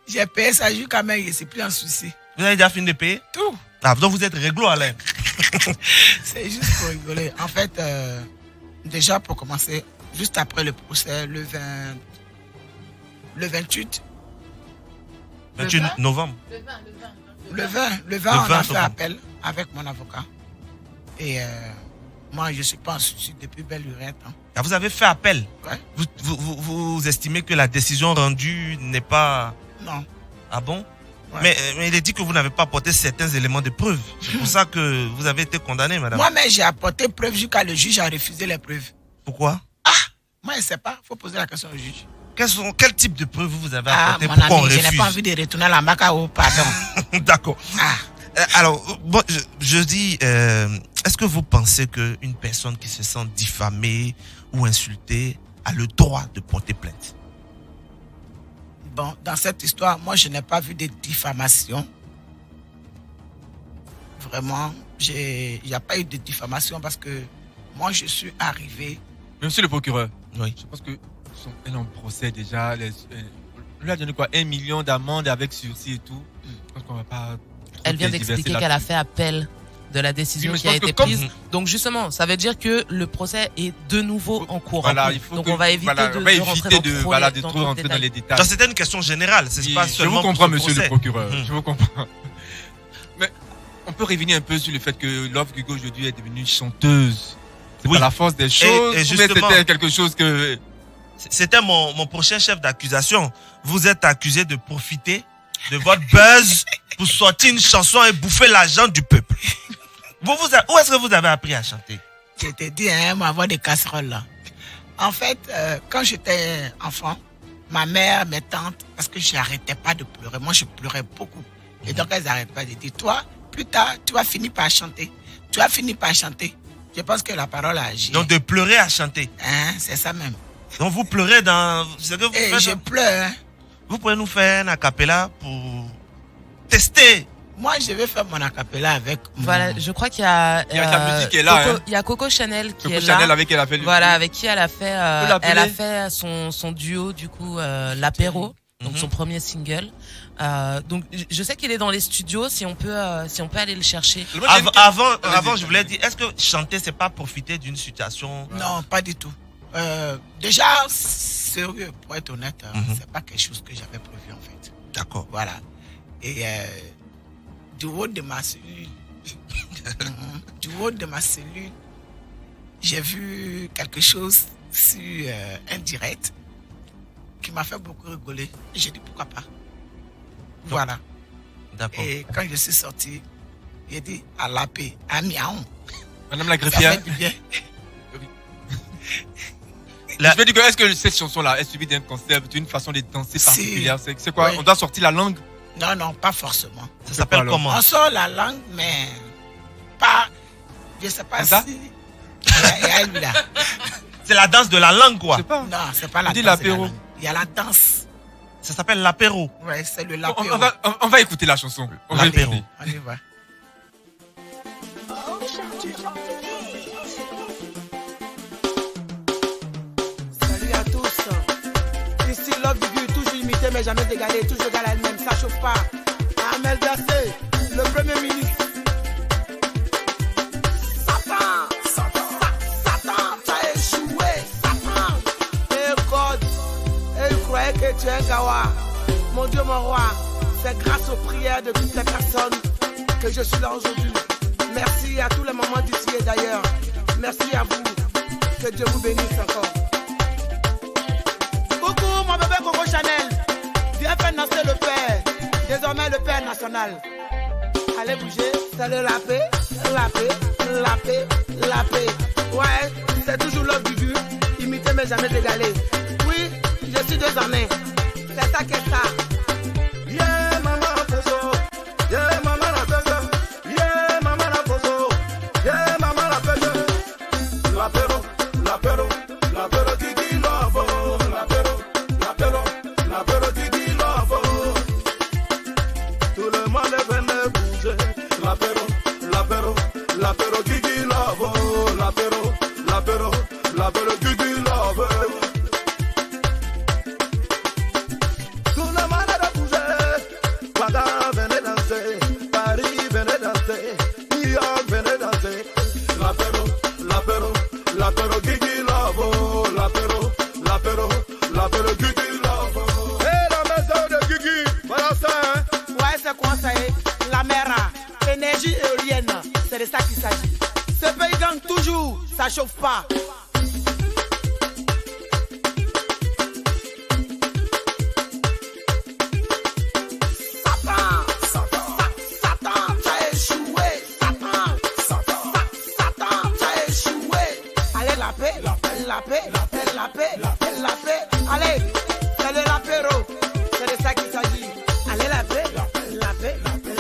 J'ai payé ça jusqu'à même, je ne suis plus en souci. Vous avez déjà fini de payer? Tout. Ah, donc vous êtes réglo, Alain. C'est juste pour rigoler. En fait, déjà pour commencer, juste après le procès, le 28 novembre. Le 20, on a fait appel avec mon avocat. Et moi, je ne suis pas en souci depuis belle lurette. Ah, vous avez fait appel? Ouais. Vous estimez que la décision rendue n'est pas... Non. Ah bon? Ouais. Mais il est dit que vous n'avez pas apporté certains éléments de preuve. C'est pour ça que vous avez été condamné, madame. Moi-même, j'ai apporté preuve jusqu'à le juge a refusé les preuves. Pourquoi? Moi, je ne sais pas. Il faut poser la question au juge. Quel type de preuves vous avez apporté? Mon Pourquoi ami, on je refuse? n'ai pas envie de retourner à la Macao, pardon. D'accord. Alors, bon, je dis, est-ce que vous pensez qu'une personne qui se sent diffamée ou insultée a le droit de porter plainte? Bon, dans cette histoire, moi, je n'ai pas vu de diffamation. Vraiment, il n'y a pas eu de diffamation parce que moi, je suis arrivé. Monsieur le procureur, oui. Je pense que elle est en procès déjà. On lui a donné quoi? 1 million d'amende avec sursis et tout. Je pense qu'on va pas. Elle vient d'expliquer qu'elle a fait appel de la décision qui a été prise. Donc justement, ça veut dire que le procès est de nouveau en cours. Voilà, donc on va éviter de trop rentrer dans les détails. C'était une question générale, c'est pas seulement. Je vous comprends, monsieur le procureur. Je vous comprends. Mais on peut revenir un peu sur le fait que Love Gugu aujourd'hui est devenue chanteuse. C'est par la force des choses. Et justement, c'était quelque chose que. C'était mon prochain chef d'accusation. Vous êtes accusé de profiter de votre buzz pour sortir une chanson et bouffer l'argent du peuple. Où est-ce que vous avez appris à chanter? Je t'ai dit, ma voix de casserole là. En fait, quand j'étais enfant, ma mère, mes tantes, parce que je n'arrêtais pas de pleurer. Moi, je pleurais beaucoup. Et donc, elles n'arrêtent pas de dire, toi, plus tard, tu vas finir par chanter. Tu vas finir par chanter. Je pense que la parole a agi. Donc, de pleurer à chanter. C'est ça même. Donc, vous pleurez dans... Ce que vous faites, je pleure. Vous pouvez nous faire un acapella pour tester? Moi, je vais faire mon acapella avec. Voilà, je crois qu'il y a. Il y a sa musique qui est là. Il y a Coco Chanel qui est là. Coco Chanel avec qui elle a fait. Voilà, avec qui elle a fait son duo du coup l'apéro, donc son premier single. Donc je sais qu'il est dans les studios. Si on peut aller le chercher. Avant, je voulais dire, est-ce que chanter c'est pas profiter d'une situation? Non, pas du tout. Déjà, sérieux, pour être honnête, c'est pas quelque chose que j'avais prévu en fait. D'accord. Voilà. Et du haut de ma cellule, j'ai vu quelque chose sur un direct qui m'a fait beaucoup rigoler. Et j'ai dit pourquoi pas. Voilà. D'accord. Et quand je suis sorti, Il dit à la paix, à miaou. Madame la greffière. Ça fait du bien. Je veux dire que est-ce que cette chanson-là est suivie d'un concept, d'une façon de danser particulière? C'est quoi? Oui. On doit sortir la langue? Non, pas forcément. Ça s'appelle comment? On sort la langue, mais pas. Je sais pas ça? si. C'est la danse de la langue, quoi. Non, c'est pas la danse. L'apéro. Il y a la danse. Ça s'appelle l'apéro. Ouais, c'est le l'apéro. On va écouter la chanson. L'apéro. On y va. Salut à tous. Ici Love Gugu, toujours imité mais jamais égalé, toujours égal à elle-même, ça chauffe pas. Amel Dassé, le premier ministre. Satan, tu as échoué, Satan. Et God, et il croyait que tu es un gawa. Mon Dieu, mon roi, c'est grâce aux prières de toutes les personnes que je suis là aujourd'hui. Merci à tous les mamans d'ici et d'ailleurs. Merci à vous. Que Dieu vous bénisse encore. Coucou, mon bébé Coco Chanel. Viens faire danser le père. Désormais, le père national. Allez bouger. C'est le la paix, la paix, la paix, la paix. Ouais, c'est toujours Love Gugu. Imité mais jamais égalé. Oui, je suis désormais. C'est ça qu'est ça. Yeah, maman, poso. Yeah, maman, la poso. Yeah, maman, la poso. Yeah, maman, la poso. L'apéro, l'apéro, l'apéro Guigui Lovo. L'apéro, l'apéro, l'apéro Guigui Lovo. Tout le monde venait bouger. L'apéro, l'apéro, l'apéro Guigui Lovo. L'apéro, l'apéro, l'apéro Guigui Lovo. Tout le monde a bougé. Ouaga venait danser. Paris venait danser. New York venait danser. L'apéro, l'apéro, l'apéro Guigui Lovo. L'apéro, l'apéro, l'apéro Guigui Lovo. Et la maison de Guigui, voilà ça, hein. Ouais, c'est quoi ça, la mer, énergie éolienne, c'est de ça qu'il s'agit. Ce pays gagne toujours, ça chauffe pas. Satan, tu as échoué. Satan, tu as échoué. Allez, la paix, la paix, la paix, la paix, la paix, la paix. Allez, c'est de l'apéro, c'est de ça qu'il s'agit. Allez, la paix, la paix, la paix,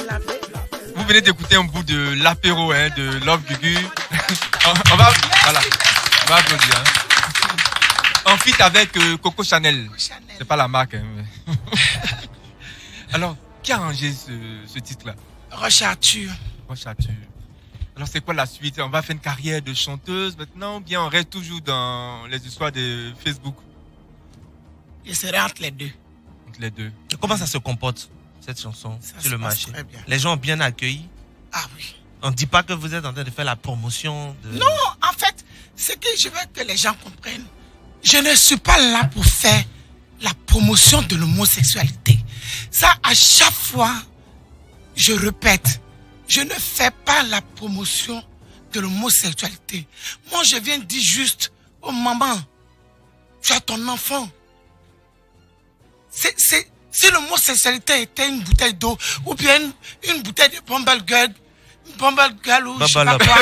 la paix, la paix. Vous venez d'écouter un bout de l'apéro de Love Gugu. on va applaudir. Hein. En feat avec Coco Chanel. C'est pas la marque. Hein, mais... Alors, qui a arrangé ce titre-là? Roche Arthur. Alors, c'est quoi la suite? On va faire une carrière de chanteuse maintenant ou bien on reste toujours dans les histoires de Facebook? Je serai entre les deux. Entre les deux. Et comment ça se comporte, cette chanson, Ça sur se le passe marché? très bien. Les gens ont bien accueilli? Ah oui. On ne dit pas que vous êtes en train de faire la promotion de... Non, en fait, ce que je veux que les gens comprennent, je ne suis pas là pour faire la promotion de l'homosexualité. Ça, à chaque fois, je répète, je ne fais pas la promotion de l'homosexualité. Moi, je viens dire juste, oh maman, tu as ton enfant. Si l'homosexualité était une bouteille d'eau, ou bien une bouteille de Bumble Girl ou je sais pas quoi.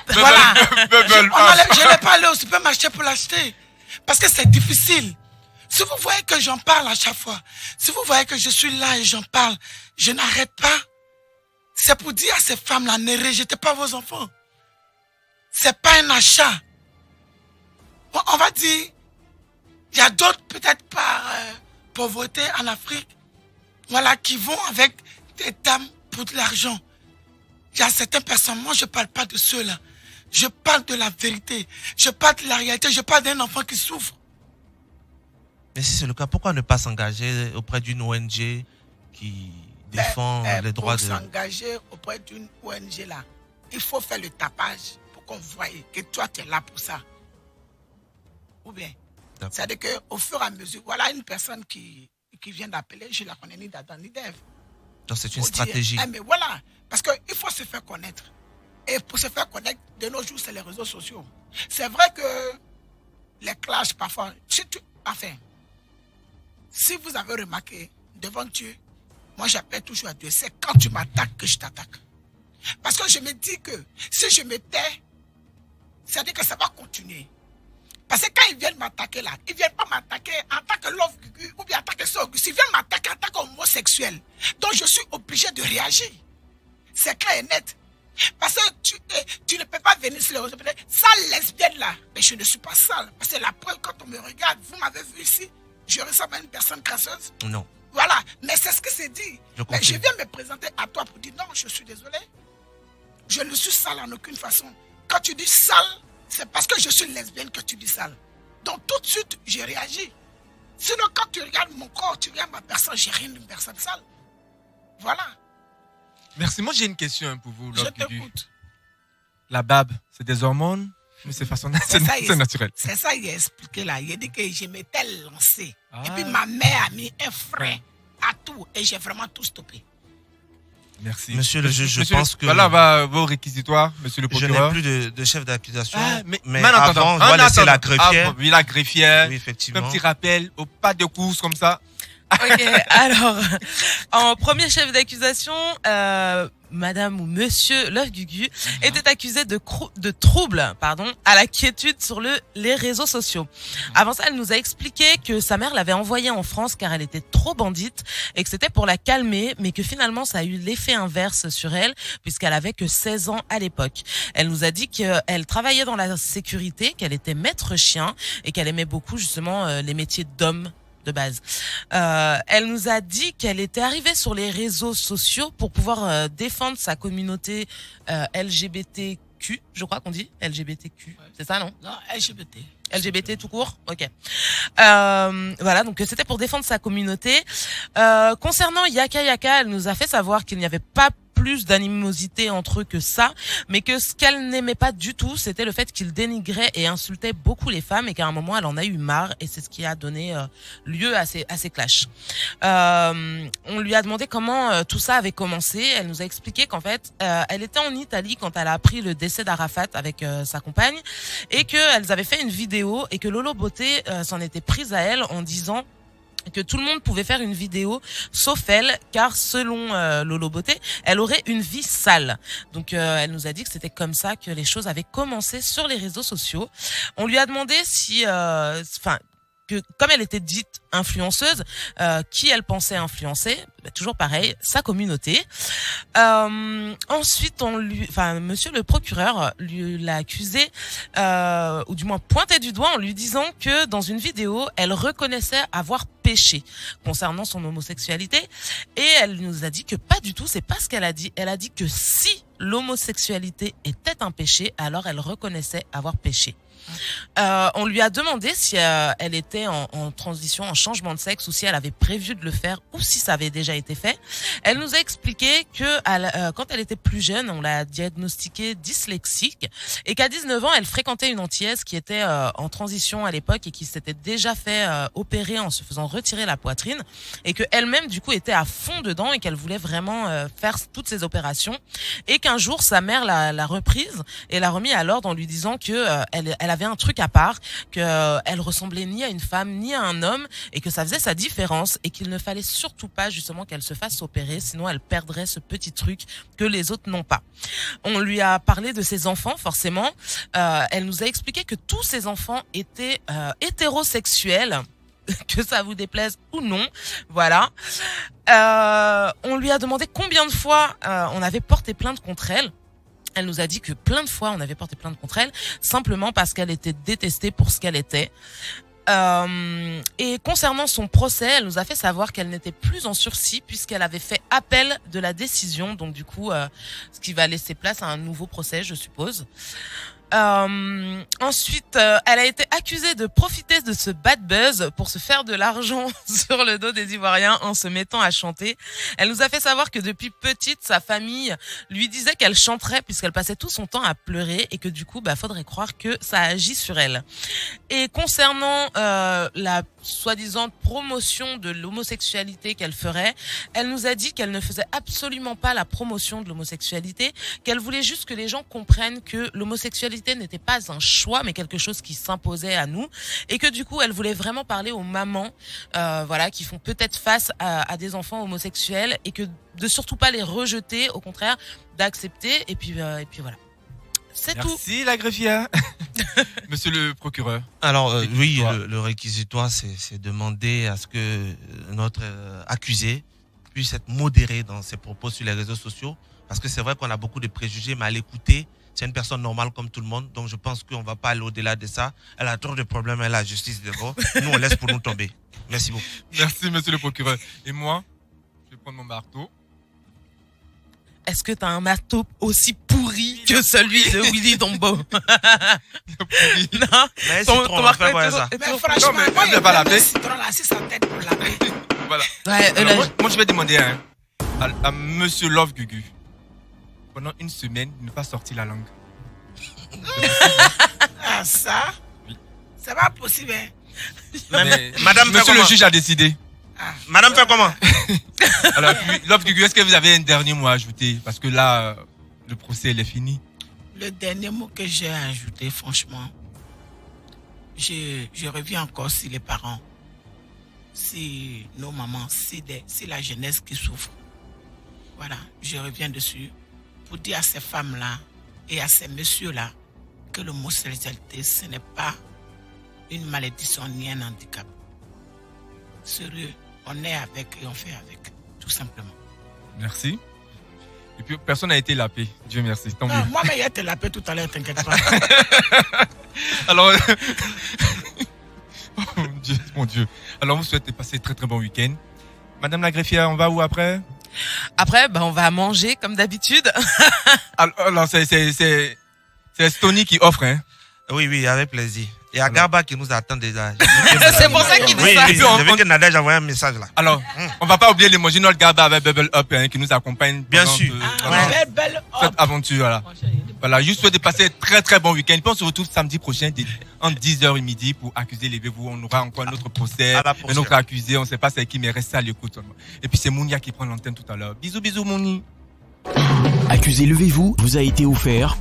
Voilà. Je n'ai pas allé au supermarché pour l'acheter. Parce que c'est difficile. Si vous voyez que j'en parle à chaque fois, si vous voyez que je suis là et j'en parle, je n'arrête pas. C'est pour dire à ces femmes-là, ne rejetez pas vos enfants. C'est pas un achat. On va dire, il y a d'autres peut-être par pauvreté en Afrique, voilà, qui vont avec des dames pour de l'argent. Il y a certaines personnes, moi je parle pas de ceux-là. Je parle de la vérité. Je parle de la réalité. Je parle d'un enfant qui souffre. Mais si c'est le cas, pourquoi ne pas s'engager auprès d'une ONG qui défend les droits de... Pour s'engager auprès d'une ONG là, il faut faire le tapage pour qu'on voie que toi tu es là pour ça. Ou bien, c'est-à-dire qu'au fur et à mesure, voilà une personne qui vient d'appeler, je la connais ni d'Adam ni d'Ève. Donc c'est une stratégie. Mais voilà, parce qu'il faut se faire connaître. Et pour se faire connaître, de nos jours, c'est les réseaux sociaux. C'est vrai que les clashs, parfois, si vous avez remarqué, devant Dieu, moi j'appelle toujours à Dieu, c'est quand tu m'attaques que je t'attaque. Parce que je me dis que si je me tais, c'est-à-dire que ça va continuer. Parce que quand ils viennent m'attaquer là, ils ne viennent pas m'attaquer en tant que Love Gugu ou bien en tant que ça Auguste. Ils viennent m'attaquer en tant qu'homosexuel. Donc je suis obligé de réagir. C'est clair et net. Parce que tu ne peux pas venir sur les réseaux sociaux. Sale lesbienne là. Mais je ne suis pas sale. Parce que la preuve, quand on me regarde, vous m'avez vu ici, je ressemble à une personne crasseuse. Non. Voilà. Mais c'est ce que c'est dit. Mais je viens me présenter à toi pour dire non, je suis désolé. Je ne suis sale en aucune façon. Quand tu dis sale, c'est parce que je suis lesbienne que tu dis sale. Donc tout de suite, j'ai réagi. Sinon, quand tu regardes mon corps, tu regardes ma personne, j'ai rien d'une personne sale. Voilà. Merci. Moi, j'ai une question pour vous. Je t'écoute. La barbe, c'est des hormones, mais c'est façon c'est naturel. C'est ça qu'il a expliqué là. Il a dit que je m'étais lancé. Et puis ma mère a mis un frein à tout. Et j'ai vraiment tout stoppé. Merci. Monsieur le juge, je pense que... Voilà vos réquisitoires, monsieur le procureur. Je n'ai plus de chef d'accusation. Mais avant, on va laisser la greffière. Oui, la greffière. Oui, effectivement. Un petit rappel, au pas de course comme ça. Ok, alors, en premier chef d'accusation, madame ou monsieur Love Gugu était accusé de troubles à la quiétude sur les réseaux sociaux. Avant ça, elle nous a expliqué que sa mère l'avait envoyée en France car elle était trop bandite et que c'était pour la calmer, mais que finalement ça a eu l'effet inverse sur elle puisqu'elle avait que 16 ans à l'époque. Elle nous a dit qu'elle travaillait dans la sécurité, qu'elle était maître chien et qu'elle aimait beaucoup justement les métiers d'homme de base. Elle nous a dit qu'elle était arrivée sur les réseaux sociaux pour pouvoir défendre sa communauté LGBTQ, je crois qu'on dit LGBTQ, c'est ça non? Non, LGBT. LGBT tout court, ok. Voilà, donc c'était pour défendre sa communauté. Concernant Yaka Yaka, elle nous a fait savoir qu'il n'y avait pas plus d'animosité entre eux que ça, mais que ce qu'elle n'aimait pas du tout, c'était le fait qu'il dénigrait et insultait beaucoup les femmes et qu'à un moment, elle en a eu marre et c'est ce qui a donné lieu à ces clashs. On lui a demandé comment tout ça avait commencé. Elle nous a expliqué qu'en fait, elle était en Italie quand elle a appris le décès d'Arafat avec sa compagne et qu'elles avaient fait une vidéo et que Lolo Beauté s'en était prise à elle en disant que tout le monde pouvait faire une vidéo sauf elle, car selon Lolo Beauté, elle aurait une vie sale. Donc elle nous a dit que c'était comme ça que les choses avaient commencé sur les réseaux sociaux. On lui a demandé si que comme elle était dite influenceuse, qui elle pensait influencer, toujours pareil, sa communauté. Ensuite, monsieur le procureur l'a accusé, ou du moins pointé du doigt en lui disant que dans une vidéo, elle reconnaissait avoir péché concernant son homosexualité, et elle nous a dit que pas du tout, c'est pas ce qu'elle a dit. Elle a dit que si l'homosexualité était un péché, alors elle reconnaissait avoir péché. On lui a demandé si elle était en transition, en changement de sexe, ou si elle avait prévu de le faire, ou si ça avait déjà été fait. Elle nous a expliqué que quand elle était plus jeune, on l'a diagnostiquée dyslexique et qu'à 19 ans, elle fréquentait une antillaise qui était en transition à l'époque et qui s'était déjà fait opérer en se faisant retirer la poitrine, et que elle-même du coup était à fond dedans et qu'elle voulait vraiment faire toutes ces opérations, et qu'un jour sa mère l'a reprise et l'a remis à l'ordre en lui disant que elle avait un truc à part, qu'elle ressemblait ni à une femme ni à un homme et que ça faisait sa différence et qu'il ne fallait surtout pas justement qu'elle se fasse opérer, sinon elle perdrait ce petit truc que les autres n'ont pas. On lui a parlé de ses enfants, forcément. Elle nous a expliqué que tous ses enfants étaient hétérosexuels, que ça vous déplaise ou non, voilà. On lui a demandé combien de fois on avait porté plainte contre elle. Elle nous a dit que plein de fois on avait porté plainte contre elle, simplement parce qu'elle était détestée pour ce qu'elle était. Et concernant son procès, elle nous a fait savoir qu'elle n'était plus en sursis puisqu'elle avait fait appel de la décision, donc du coup, ce qui va laisser place à un nouveau procès, je suppose. Ensuite, elle a été accusée de profiter de ce bad buzz pour se faire de l'argent sur le dos des Ivoiriens en se mettant à chanter. Elle nous a fait savoir que depuis petite, sa famille lui disait qu'elle chanterait puisqu'elle passait tout son temps à pleurer et que du coup, faudrait croire que ça agit sur elle. Et concernant soi-disant promotion de l'homosexualité qu'elle ferait. Elle nous a dit qu'elle ne faisait absolument pas la promotion de l'homosexualité, qu'elle voulait juste que les gens comprennent que l'homosexualité n'était pas un choix, mais quelque chose qui s'imposait à nous, et que du coup, elle voulait vraiment parler aux mamans, voilà, qui font peut-être face à des enfants homosexuels, et que de surtout pas les rejeter, au contraire, d'accepter, et puis voilà. C'est tout. Merci la greffière. Monsieur le procureur. Alors oui, le réquisitoire, c'est demander à ce que notre accusé puisse être modéré dans ses propos sur les réseaux sociaux, parce que c'est vrai qu'on a beaucoup de préjugés, mais à l'écouter, c'est une personne normale comme tout le monde, donc je pense qu'on ne va pas aller au-delà de ça. Elle a trop de problèmes, elle a la justice devant. Nous, on laisse pour nous tomber. Merci beaucoup. Merci, monsieur le procureur. Et moi, je vais prendre mon marteau. Est-ce que t'as un marteau aussi pourri que celui de Willy Dombo? Non. Mais ton marteau est ça. Mais franchement, non, mais moi, il va laver. Citron là, c'est sa tête pour laver. Voilà. Ouais, alors, moi, je vais demander à monsieur Love Gugu, pendant une semaine, de ne pas sortir la langue. Ah, ça? Oui. C'est pas possible, hein? Mais, Madame, monsieur le juge a décidé. Madame fait comment? Alors, Love Gugu, est-ce que vous avez un dernier mot à ajouter? Parce que là, le procès, il est fini. Le dernier mot que j'ai à ajouter, franchement, je reviens encore sur les parents, si nos mamans, si la jeunesse qui souffre. Voilà, je reviens dessus pour dire à ces femmes-là et à ces messieurs-là que l'homosexualité, ce n'est pas une malédiction ni un handicap. Sérieux, on est avec et on fait avec, tout simplement. Merci. Et puis, personne n'a été lapé. Dieu merci. Tant mieux. Moi, mais il a été lapé tout à l'heure, t'inquiète pas. Alors, oh, mon Dieu. Alors, vous souhaitez passer un très très bon week-end. Madame la greffière, on va où après? Après, on va manger comme d'habitude. Alors, c'est Stony qui offre, hein? Oui, avec plaisir. Il y a Garba qui nous attend déjà. C'est pour ça qu'il dit ça. Oui, je veux que Nadège envoie un message là. Alors, on va pas oublier l'émotionnel Garba avec Bubble Up qui nous accompagne. Bien sûr. Cette aventure, voilà. Voilà, juste souhaite de passer un très très bon week-end. Puis on se retrouve samedi prochain entre 10h et midi pour accuser les vous. On aura encore un autre procès, un autre accusé. On ne sait pas c'est qui, mais restez à l'écoute. Et puis c'est Mounia qui prend l'antenne tout à l'heure. Bisous, Mouni. Accusé Levez-vous vous a été offert